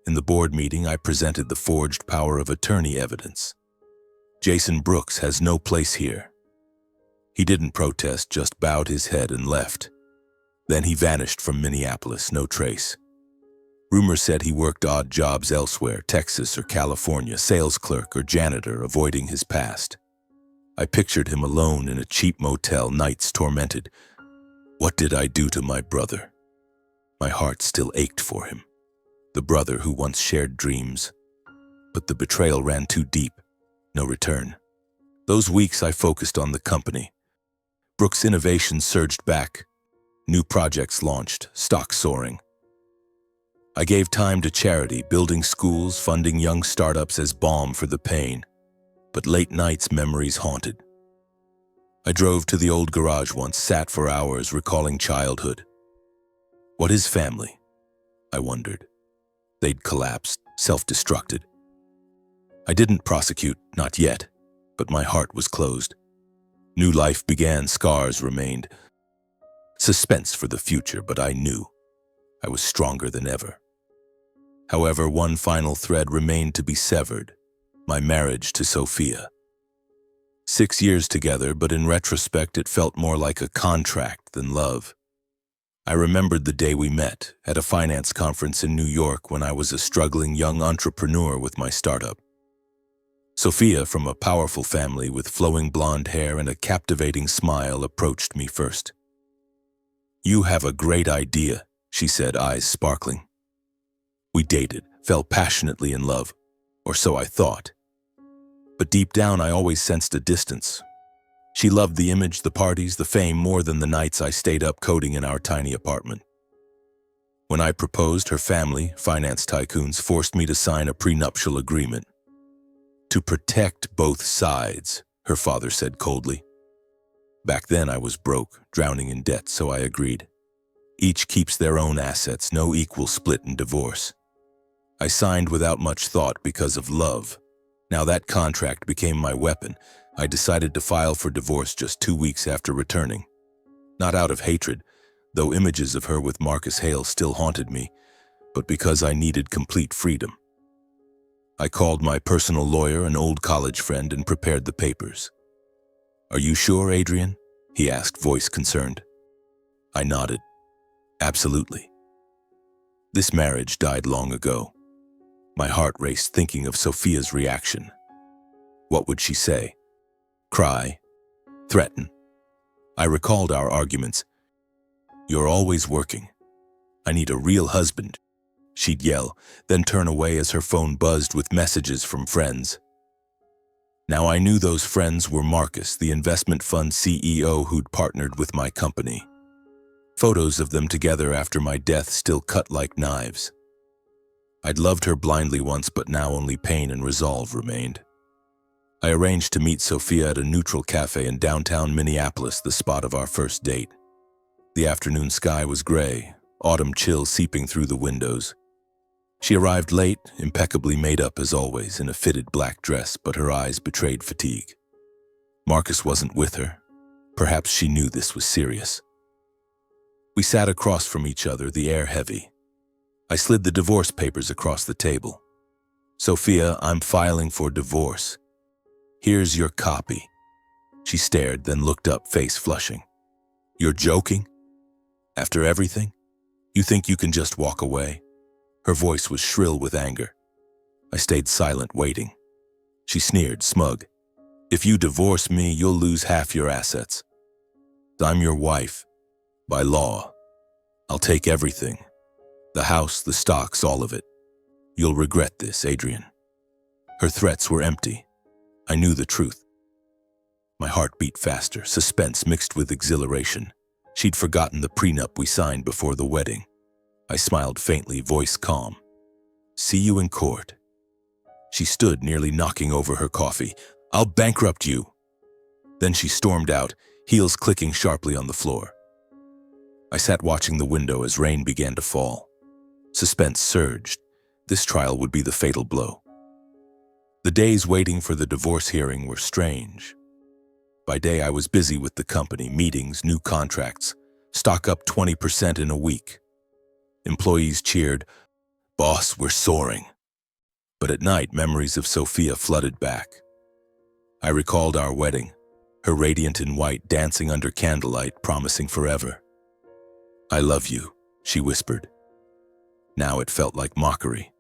In the board meeting, I presented the forged power of attorney evidence. Jason Brooks has no place here. He didn't protest, just bowed his head and left. Then he vanished from Minneapolis, no trace. Rumors said he worked odd jobs elsewhere, Texas or California, sales clerk or janitor, avoiding his past. I pictured him alone in a cheap motel, nights tormented. What did I do to my brother? My heart still ached for him. The brother who once shared dreams. But the betrayal ran too deep. No return. Those weeks I focused on the company. Brooks' innovation surged back. New projects launched, stock soaring. I gave time to charity, building schools, funding young startups as balm for the pain. But late nights memories haunted. I drove to the old garage once, sat for hours recalling childhood. What is family? I wondered. They'd collapsed, self-destructed. I didn't prosecute, not yet, but my heart was closed. New life began, scars remained. Suspense for the future, but I knew. I was stronger than ever. However, one final thread remained to be severed. My marriage to Sophia. 6 years together, but in retrospect it felt more like a contract than love. I remembered the day we met, at a finance conference in New York when I was a struggling young entrepreneur with my startup. Sophia, from a powerful family with flowing blonde hair and a captivating smile, approached me first. "You have a great idea," she said, eyes sparkling. We dated, fell passionately in love, or so I thought. But deep down I always sensed a distance. She loved the image, the parties, the fame more than the nights I stayed up coding in our tiny apartment. When I proposed, her family, finance tycoons, forced me to sign a prenuptial agreement. "To protect both sides," her father said coldly. Back then I was broke, drowning in debt, so I agreed. Each keeps their own assets, no equal split in divorce. I signed without much thought because of love. Now that contract became my weapon. I decided to file for divorce just 2 weeks after returning. Not out of hatred, though images of her with Marcus Hale still haunted me, but because I needed complete freedom. I called my personal lawyer, an old college friend, and prepared the papers. "Are you sure, Adrian?" he asked, voice concerned. I nodded. "Absolutely." This marriage died long ago. My heart raced thinking of Sophia's reaction. What would she say? Cry? Threaten? I recalled our arguments. "You're always working. I need a real husband," she'd yell, then turn away as her phone buzzed with messages from friends. Now I knew those friends were Marcus, the investment fund CEO who'd partnered with my company. Photos of them together after my death still cut like knives. I'd loved her blindly once, but now only pain and resolve remained. I arranged to meet Sophia at a neutral cafe in downtown Minneapolis, the spot of our first date. The afternoon sky was gray, autumn chill seeping through the windows. She arrived late, impeccably made up as always, in a fitted black dress, but her eyes betrayed fatigue. Marcus wasn't with her. Perhaps she knew this was serious. We sat across from each other, the air heavy. I slid the divorce papers across the table. "Sophia, I'm filing for divorce. Here's your copy." She stared, then looked up, face flushing. "You're joking? After everything? You think you can just walk away?" Her voice was shrill with anger. I stayed silent, waiting. She sneered, smug. "If you divorce me, you'll lose half your assets. I'm your wife. By law. I'll take everything. The house, the stocks, all of it. You'll regret this, Adrian." Her threats were empty. I knew the truth. My heart beat faster, suspense mixed with exhilaration. She'd forgotten the prenup we signed before the wedding. I smiled faintly, voice calm. "See you in court." She stood, nearly knocking over her coffee. "I'll bankrupt you." Then she stormed out, heels clicking sharply on the floor. I sat watching the window as rain began to fall. Suspense surged. This trial would be the fatal blow. The days waiting for the divorce hearing were strange. By day, I was busy with the company, meetings, new contracts, stock up 20% in a week. Employees cheered, "Boss, we're soaring." But at night, memories of Sophia flooded back. I recalled our wedding, her radiant in white, dancing under candlelight, promising forever. "I love you," she whispered. Now it felt like mockery.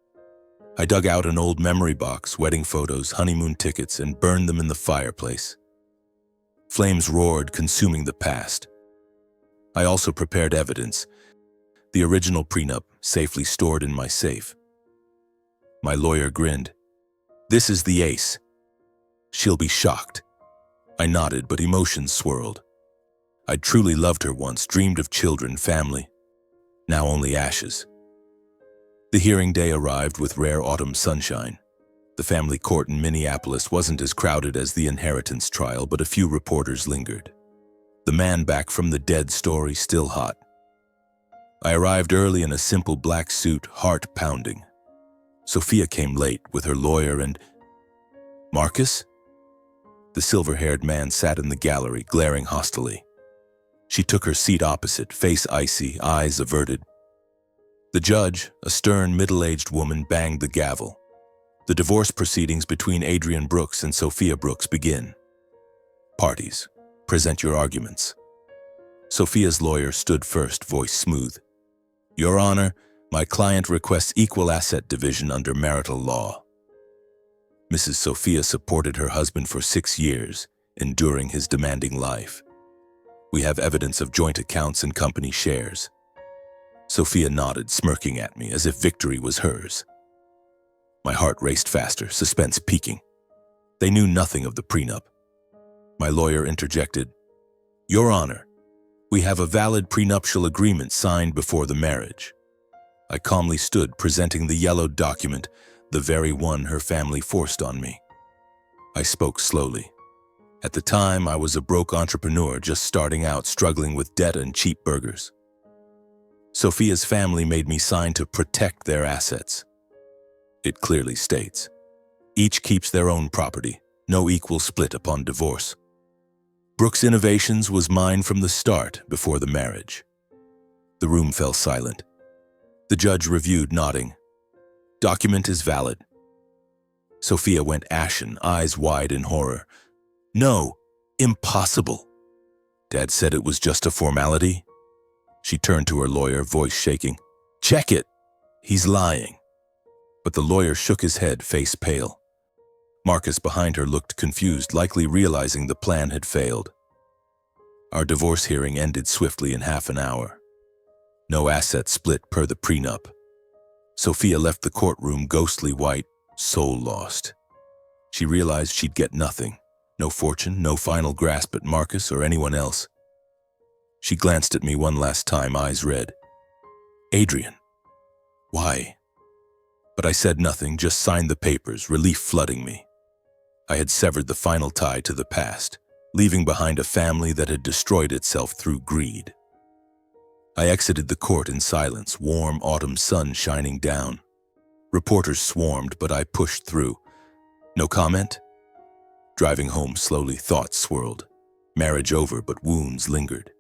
I dug out an old memory box, wedding photos, honeymoon tickets, and burned them in the fireplace. Flames roared, consuming the past. I also prepared evidence, the original prenup safely stored in my safe. My lawyer grinned. "This is the ace. She'll be shocked." I nodded, but emotions swirled. I'd truly loved her once, dreamed of children, family. Now only ashes. The hearing day arrived with rare autumn sunshine. The family court in Minneapolis wasn't as crowded as the inheritance trial, but a few reporters lingered. The man back from the dead story still hot. I arrived early in a simple black suit, heart pounding. Sophia came late with her lawyer and... "Marcus?" The silver-haired man sat in the gallery, glaring hostilely. She took her seat opposite, face icy, eyes averted. The judge, a stern, middle-aged woman, banged the gavel. The divorce proceedings between Adrian Brooks and Sophia Brooks begin. "Parties, present your arguments." Sophia's lawyer stood first, voice smooth. "Your Honor, my client requests equal asset division under marital law." Mrs. Sophia supported her husband for 6 years, enduring his demanding life. We have evidence of joint accounts and company shares. Sophia nodded, smirking at me as if victory was hers. My heart raced faster, suspense peaking. They knew nothing of the prenup. My lawyer interjected, "Your Honor, we have a valid prenuptial agreement signed before the marriage." I calmly stood, presenting the yellowed document, the very one her family forced on me. I spoke slowly. At the time, I was a broke entrepreneur just starting out, struggling with debt and cheap burgers. Sophia's family made me sign to protect their assets. It clearly states, each keeps their own property, no equal split upon divorce. Brooks Innovations was mine from the start, before the marriage. The room fell silent. The judge reviewed, nodding. "Document is valid." Sophia went ashen, eyes wide in horror. "No, impossible." Dad said it was just a formality. She turned to her lawyer, voice shaking. "Check it. He's lying." But the lawyer shook his head, face pale. Marcus behind her looked confused, likely realizing the plan had failed. Our divorce hearing ended swiftly in half an hour. No asset split per the prenup. Sophia left the courtroom ghostly white, soul lost. She realized she'd get nothing. No fortune, no final grasp at Marcus or anyone else. She glanced at me one last time, eyes red. "Adrian, why?" But I said nothing, just signed the papers, relief flooding me. I had severed the final tie to the past, leaving behind a family that had destroyed itself through greed. I exited the court in silence, warm autumn sun shining down. Reporters swarmed, but I pushed through. No comment? Driving home slowly, thoughts swirled. Marriage over, but wounds lingered.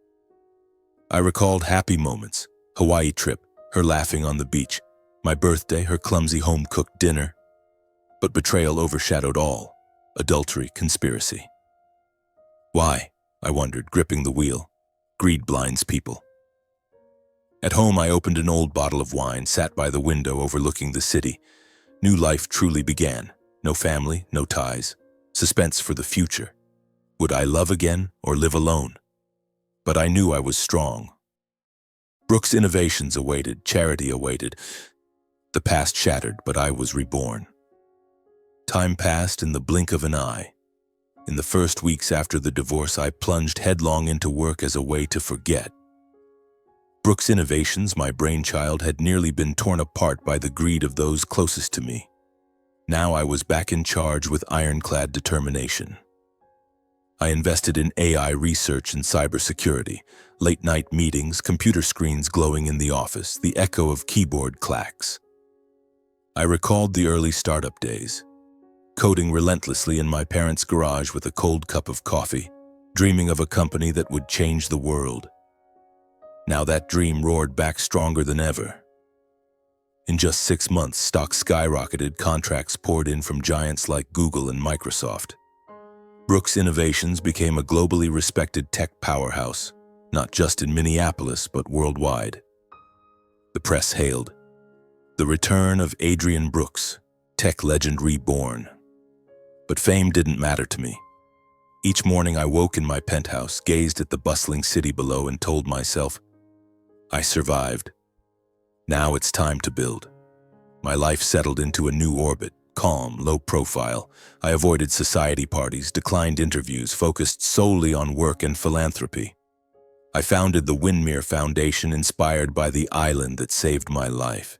I recalled happy moments, Hawaii trip, her laughing on the beach, my birthday, her clumsy home-cooked dinner. But betrayal overshadowed all, adultery, conspiracy. Why? I wondered, gripping the wheel. Greed blinds people. At home, I opened an old bottle of wine, sat by the window overlooking the city. New life truly began. No family, no ties. Suspense for the future. Would I love again or live alone? But I knew I was strong. Brooks' innovations awaited, charity awaited. The past shattered, but I was reborn. Time passed in the blink of an eye. In the first weeks after the divorce, I plunged headlong into work as a way to forget. Brooks' innovations, my brainchild, had nearly been torn apart by the greed of those closest to me. Now I was back in charge with ironclad determination. I invested in AI research and cybersecurity, late-night meetings, computer screens glowing in the office, the echo of keyboard clacks. I recalled the early startup days, coding relentlessly in my parents' garage with a cold cup of coffee, dreaming of a company that would change the world. Now that dream roared back stronger than ever. In just 6 months, stocks skyrocketed, contracts poured in from giants like Google and Microsoft. Brooks Innovations became a globally respected tech powerhouse, not just in Minneapolis, but worldwide. The press hailed the return of Adrian Brooks, tech legend reborn. But fame didn't matter to me. Each morning I woke in my penthouse, gazed at the bustling city below, and told myself, I survived. Now it's time to build. My life settled into a new orbit, calm, low profile. I avoided society parties, declined interviews, focused solely on work and philanthropy. I founded the Winmere Foundation, inspired by the island that saved my life.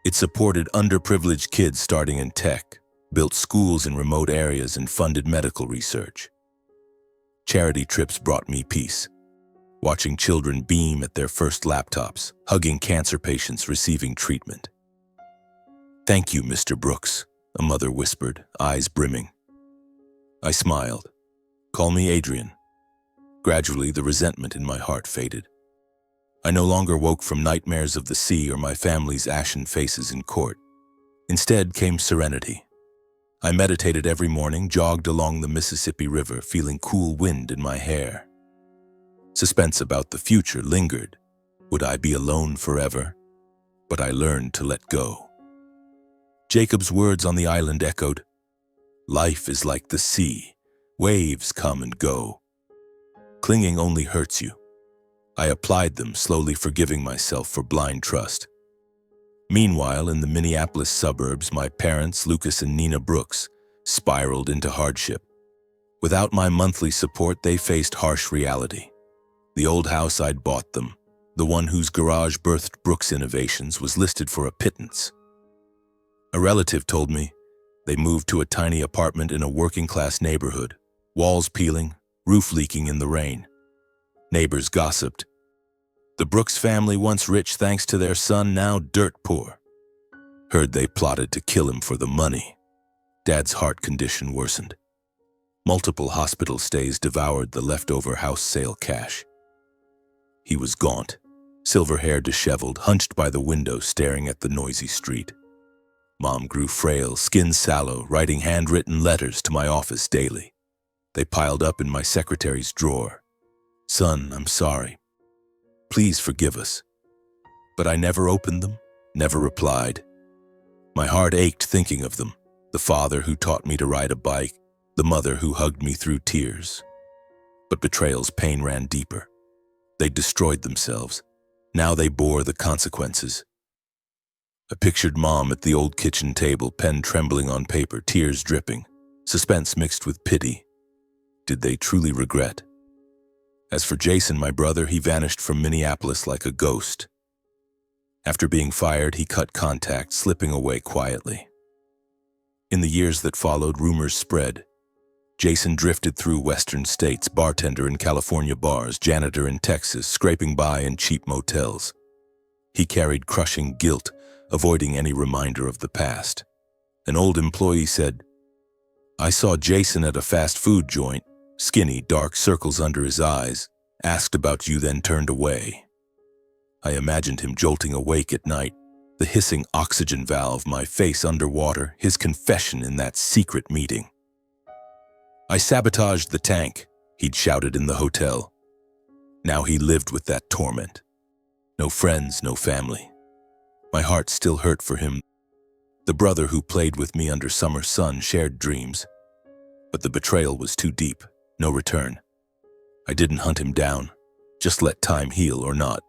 It supported underprivileged kids starting in tech, built schools in remote areas, and funded medical research. Charity trips brought me peace. Watching children beam at their first laptops, hugging cancer patients receiving treatment. Thank you, Mr. Brooks, a mother whispered, eyes brimming. I smiled. Call me Adrian. Gradually, the resentment in my heart faded. I no longer woke from nightmares of the sea or my family's ashen faces in court. Instead came serenity. I meditated every morning, jogged along the Mississippi River, feeling cool wind in my hair. Suspense about the future lingered. Would I be alone forever? But I learned to let go. Jacob's words on the island echoed, life is like the sea, waves come and go. Clinging only hurts you. I applied them, slowly forgiving myself for blind trust. Meanwhile, in the Minneapolis suburbs, my parents, Lucas and Nina Brooks, spiraled into hardship. Without my monthly support, they faced harsh reality. The old house I'd bought them, the one whose garage birthed Brooks Innovations, was listed for a pittance. A relative told me they moved to a tiny apartment in a working-class neighborhood, walls peeling, roof leaking in the rain. Neighbors gossiped. The Brooks family, once rich thanks to their son, now dirt poor. Heard they plotted to kill him for the money. Dad's heart condition worsened. Multiple hospital stays devoured the leftover house sale cash. He was gaunt, silver hair disheveled, hunched by the window staring at the noisy street. Mom grew frail, skin sallow, writing handwritten letters to my office daily. They piled up in my secretary's drawer. Son, I'm sorry. Please forgive us. But I never opened them, never replied. My heart ached thinking of them, the father who taught me to ride a bike, the mother who hugged me through tears. But betrayal's pain ran deeper. They destroyed themselves. Now they bore the consequences. I pictured Mom at the old kitchen table, pen trembling on paper, tears dripping, suspense mixed with pity. Did they truly regret? As for Jason, my brother, he vanished from Minneapolis like a ghost. After being fired, he cut contact, slipping away quietly. In the years that followed, rumors spread. Jason drifted through western states, bartender in California bars, janitor in Texas, scraping by in cheap motels. He carried crushing guilt, avoiding any reminder of the past. An old employee said, I saw Jason at a fast food joint, skinny, dark circles under his eyes, asked about you, then turned away. I imagined him jolting awake at night, the hissing oxygen valve, my face underwater, his confession in that secret meeting. I sabotaged the tank, he'd shouted in the hotel. Now he lived with that torment. No friends, no family. My heart still hurt for him. The brother who played with me under summer sun shared dreams. But the betrayal was too deep, no return. I didn't hunt him down, just let time heal or not.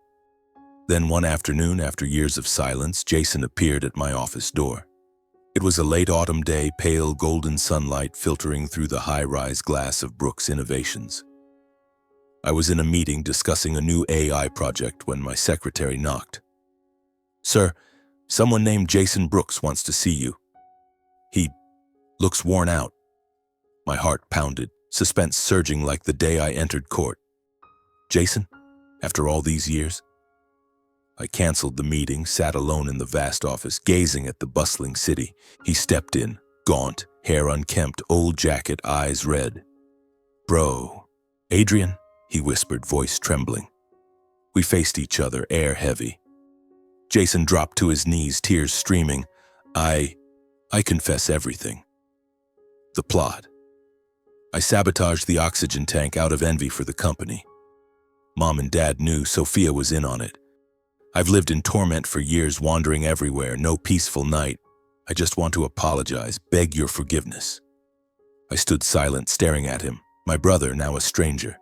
Then one afternoon, after years of silence, Jason appeared at my office door. It was a late autumn day, pale golden sunlight filtering through the high-rise glass of Brooks Innovations. I was in a meeting discussing a new AI project when my secretary knocked. "Sir, someone named Jason Brooks wants to see you. He looks worn out." My heart pounded, suspense surging like the day I entered court. Jason? After all these years? I canceled the meeting, sat alone in the vast office, gazing at the bustling city. He stepped in, gaunt, hair unkempt, old jacket, eyes red. "Bro, Adrian?" he whispered, voice trembling. We faced each other, air heavy. Jason dropped to his knees, tears streaming. I confess everything. The plot. I sabotaged the oxygen tank out of envy for the company. Mom and Dad knew, Sophia was in on it. I've lived in torment for years, wandering everywhere, no peaceful night. I just want to apologize, beg your forgiveness. I stood silent, staring at him, my brother, now a stranger.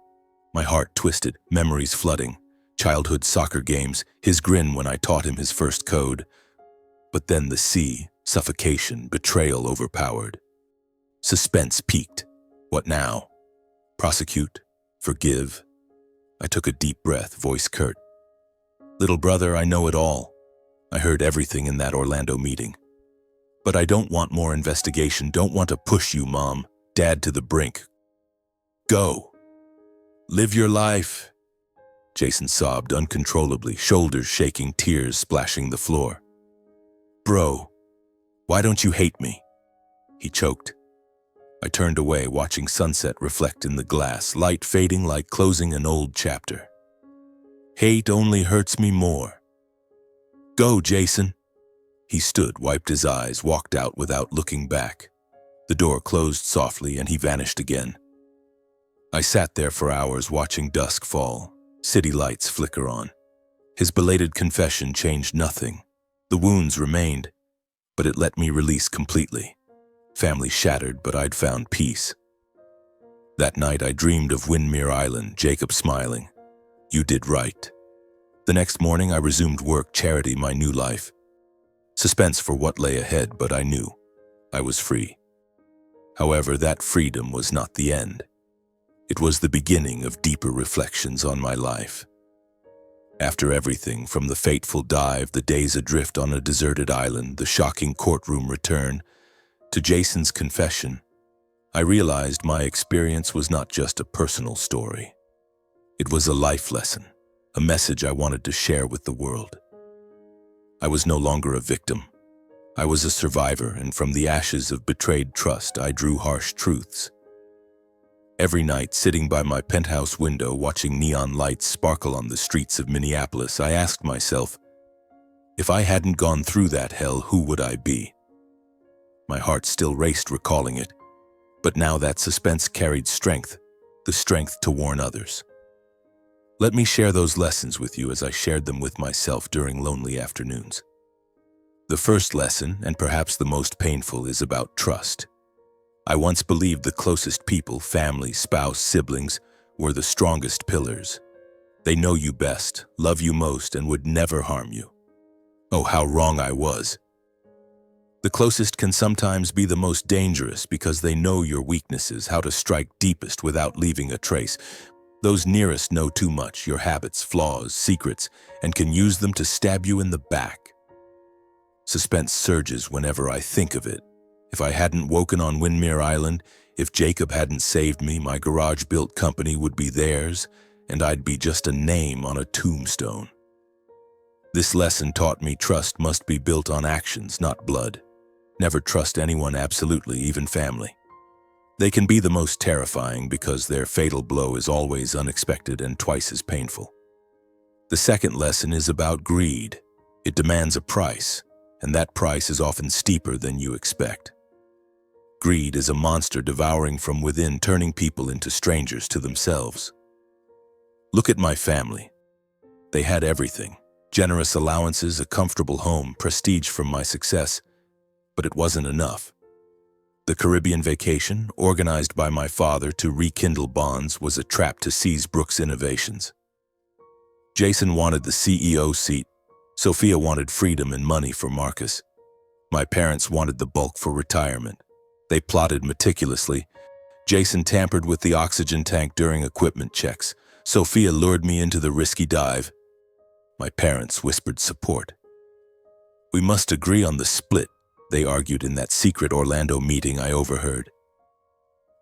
My heart twisted, memories flooding. Childhood soccer games, his grin when I taught him his first code. But then the sea, suffocation, betrayal overpowered. Suspense peaked. What now? Prosecute? Forgive? I took a deep breath, voice curt. "Little brother, I know it all. I heard everything in that Orlando meeting. But I don't want more investigation, don't want to push you, Mom, Dad, to the brink. Go. Live your life." Jason sobbed uncontrollably, shoulders shaking, tears splashing the floor. "Bro, why don't you hate me?" he choked. I turned away, watching sunset reflect in the glass, light fading like closing an old chapter. "Hate only hurts me more. Go, Jason." He stood, wiped his eyes, walked out without looking back. The door closed softly and he vanished again. I sat there for hours watching dusk fall, city lights flicker on. His belated confession changed nothing. The wounds remained, but it let me release completely. Family shattered, but I'd found peace. That night I dreamed of Windmere Island, Jacob smiling. You did right. The next morning I resumed work, charity, my new life. Suspense for what lay ahead, but I knew I was free. However, that freedom was not the end. It was the beginning of deeper reflections on my life. After everything, from the fateful dive, the days adrift on a deserted island, the shocking courtroom return, to Jason's confession, I realized my experience was not just a personal story. It was a life lesson, a message I wanted to share with the world. I was no longer a victim. I was a survivor, and from the ashes of betrayed trust, I drew harsh truths. Every night, sitting by my penthouse window, watching neon lights sparkle on the streets of Minneapolis, I asked myself, if I hadn't gone through that hell, who would I be? My heart still raced recalling it, but now that suspense carried strength, the strength to warn others. Let me share those lessons with you as I shared them with myself during lonely afternoons. The first lesson, and perhaps the most painful, is about trust. I once believed the closest people, family, spouse, siblings, were the strongest pillars. They know you best, love you most, and would never harm you. Oh, how wrong I was. The closest can sometimes be the most dangerous because they know your weaknesses, how to strike deepest without leaving a trace. Those nearest know too much, your habits, flaws, secrets, and can use them to stab you in the back. Suspense surges whenever I think of it. If I hadn't woken on Windmere Island, if Jacob hadn't saved me, my garage-built company would be theirs, and I'd be just a name on a tombstone. This lesson taught me trust must be built on actions, not blood. Never trust anyone absolutely, even family. They can be the most terrifying because their fatal blow is always unexpected and twice as painful. The second lesson is about greed. It demands a price, and that price is often steeper than you expect. Greed is a monster devouring from within, turning people into strangers to themselves. Look at my family. They had everything: generous allowances, a comfortable home, prestige from my success, but it wasn't enough. The Caribbean vacation, organized by my father to rekindle bonds, was a trap to seize Brooks' innovations. Jason wanted the CEO seat. Sophia wanted freedom and money for Marcus. My parents wanted the bulk for retirement. They plotted meticulously. Jason tampered with the oxygen tank during equipment checks. Sophia lured me into the risky dive. My parents whispered support. "We must agree on the split," they argued in that secret Orlando meeting I overheard.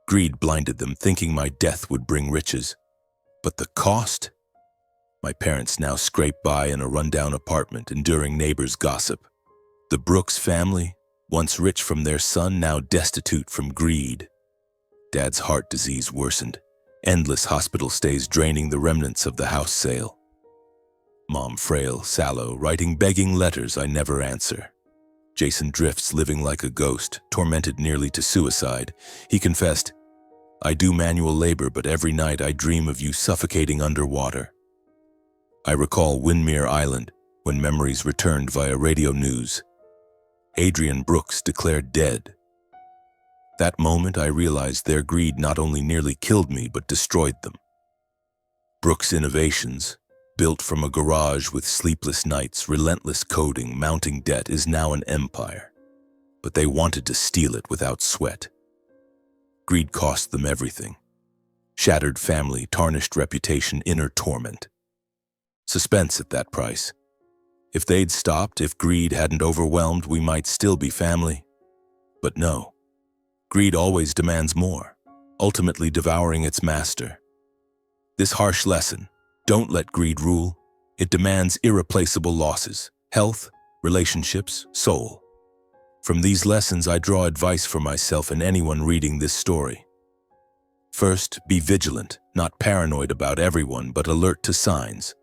Greed blinded them, thinking my death would bring riches. But the cost? My parents now scrape by in a rundown apartment, enduring neighbors' gossip. The Brooks family, once rich from their son, now destitute from greed. Dad's heart disease worsened. Endless hospital stays draining the remnants of the house sale. Mom frail, sallow, writing begging letters I never answer. Jason drifts, living like a ghost, tormented nearly to suicide. He confessed, "I do manual labor, but every night I dream of you suffocating underwater." I recall Windmere Island, when memories returned via radio news. Adrian Brooks declared dead. That moment I realized their greed not only nearly killed me, but destroyed them. Brooks' innovations, built from a garage with sleepless nights, relentless coding, mounting debt, is now an empire. But they wanted to steal it without sweat. Greed cost them everything. Shattered family, tarnished reputation, inner torment. Suspense at that price. If they'd stopped, if greed hadn't overwhelmed, we might still be family. But no. Greed always demands more, ultimately devouring its master. This harsh lesson: don't let greed rule. It demands irreplaceable losses: health, relationships, soul. From these lessons, I draw advice for myself and anyone reading this story. First, be vigilant, not paranoid about everyone, but alert to signs.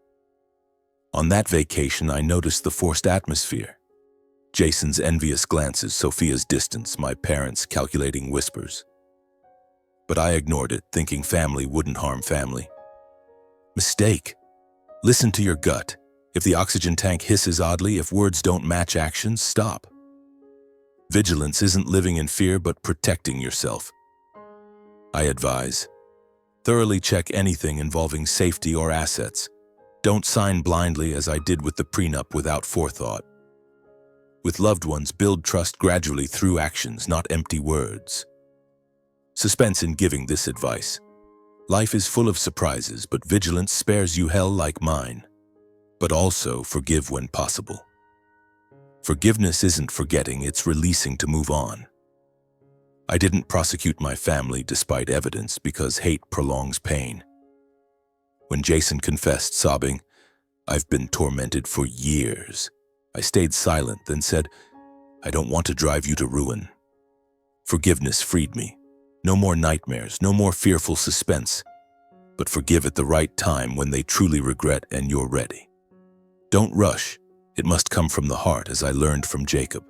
On that vacation, I noticed the forced atmosphere. Jason's envious glances, Sophia's distance, my parents' calculating whispers. But I ignored it, thinking family wouldn't harm family. Mistake. Listen to your gut. If the oxygen tank hisses oddly, if words don't match actions, stop. Vigilance isn't living in fear, but protecting yourself. I advise, thoroughly check anything involving safety or assets. Don't sign blindly, as I did with the prenup, without forethought. With loved ones, build trust gradually through actions, not empty words. Suspense in giving this advice. Life is full of surprises, but vigilance spares you hell like mine. But also forgive when possible. Forgiveness isn't forgetting, it's releasing to move on. I didn't prosecute my family despite evidence, because hate prolongs pain. When Jason confessed, sobbing, "I've been tormented for years," I stayed silent, then said, "I don't want to drive you to ruin." Forgiveness freed me. No more nightmares, no more fearful suspense, but forgive at the right time, when they truly regret and you're ready. Don't rush. It must come from the heart, as I learned from Jacob.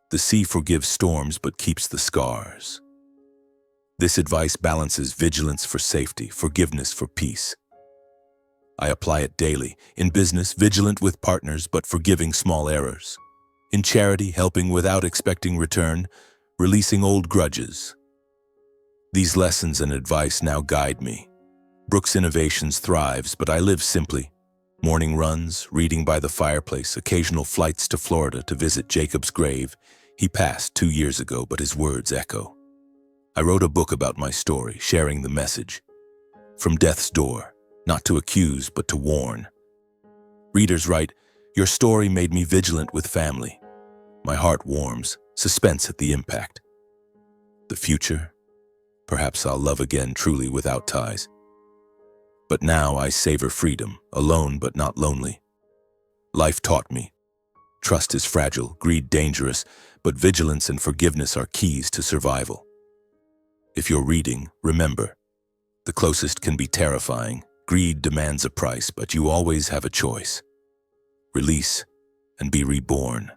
The sea forgives storms but keeps the scars. This advice balances vigilance for safety, forgiveness for peace. I apply it daily. In business, vigilant with partners but forgiving small errors. In charity, helping without expecting return, releasing old grudges. These lessons and advice now guide me. Brooks Innovations thrives, but I live simply. Morning runs, reading by the fireplace, occasional flights to Florida to visit Jacob's grave. He passed 2 years ago, but his words echo. I wrote a book about my story, sharing the message. From death's door, not to accuse, but to warn. Readers write, "Your story made me vigilant with family." My heart warms, suspense at the impact. The future? Perhaps I'll love again, truly without ties. But now I savor freedom, alone but not lonely. Life taught me. Trust is fragile, greed dangerous, but vigilance and forgiveness are keys to survival. If you're reading, remember, the closest can be terrifying. Greed demands a price, but you always have a choice. Release and be reborn.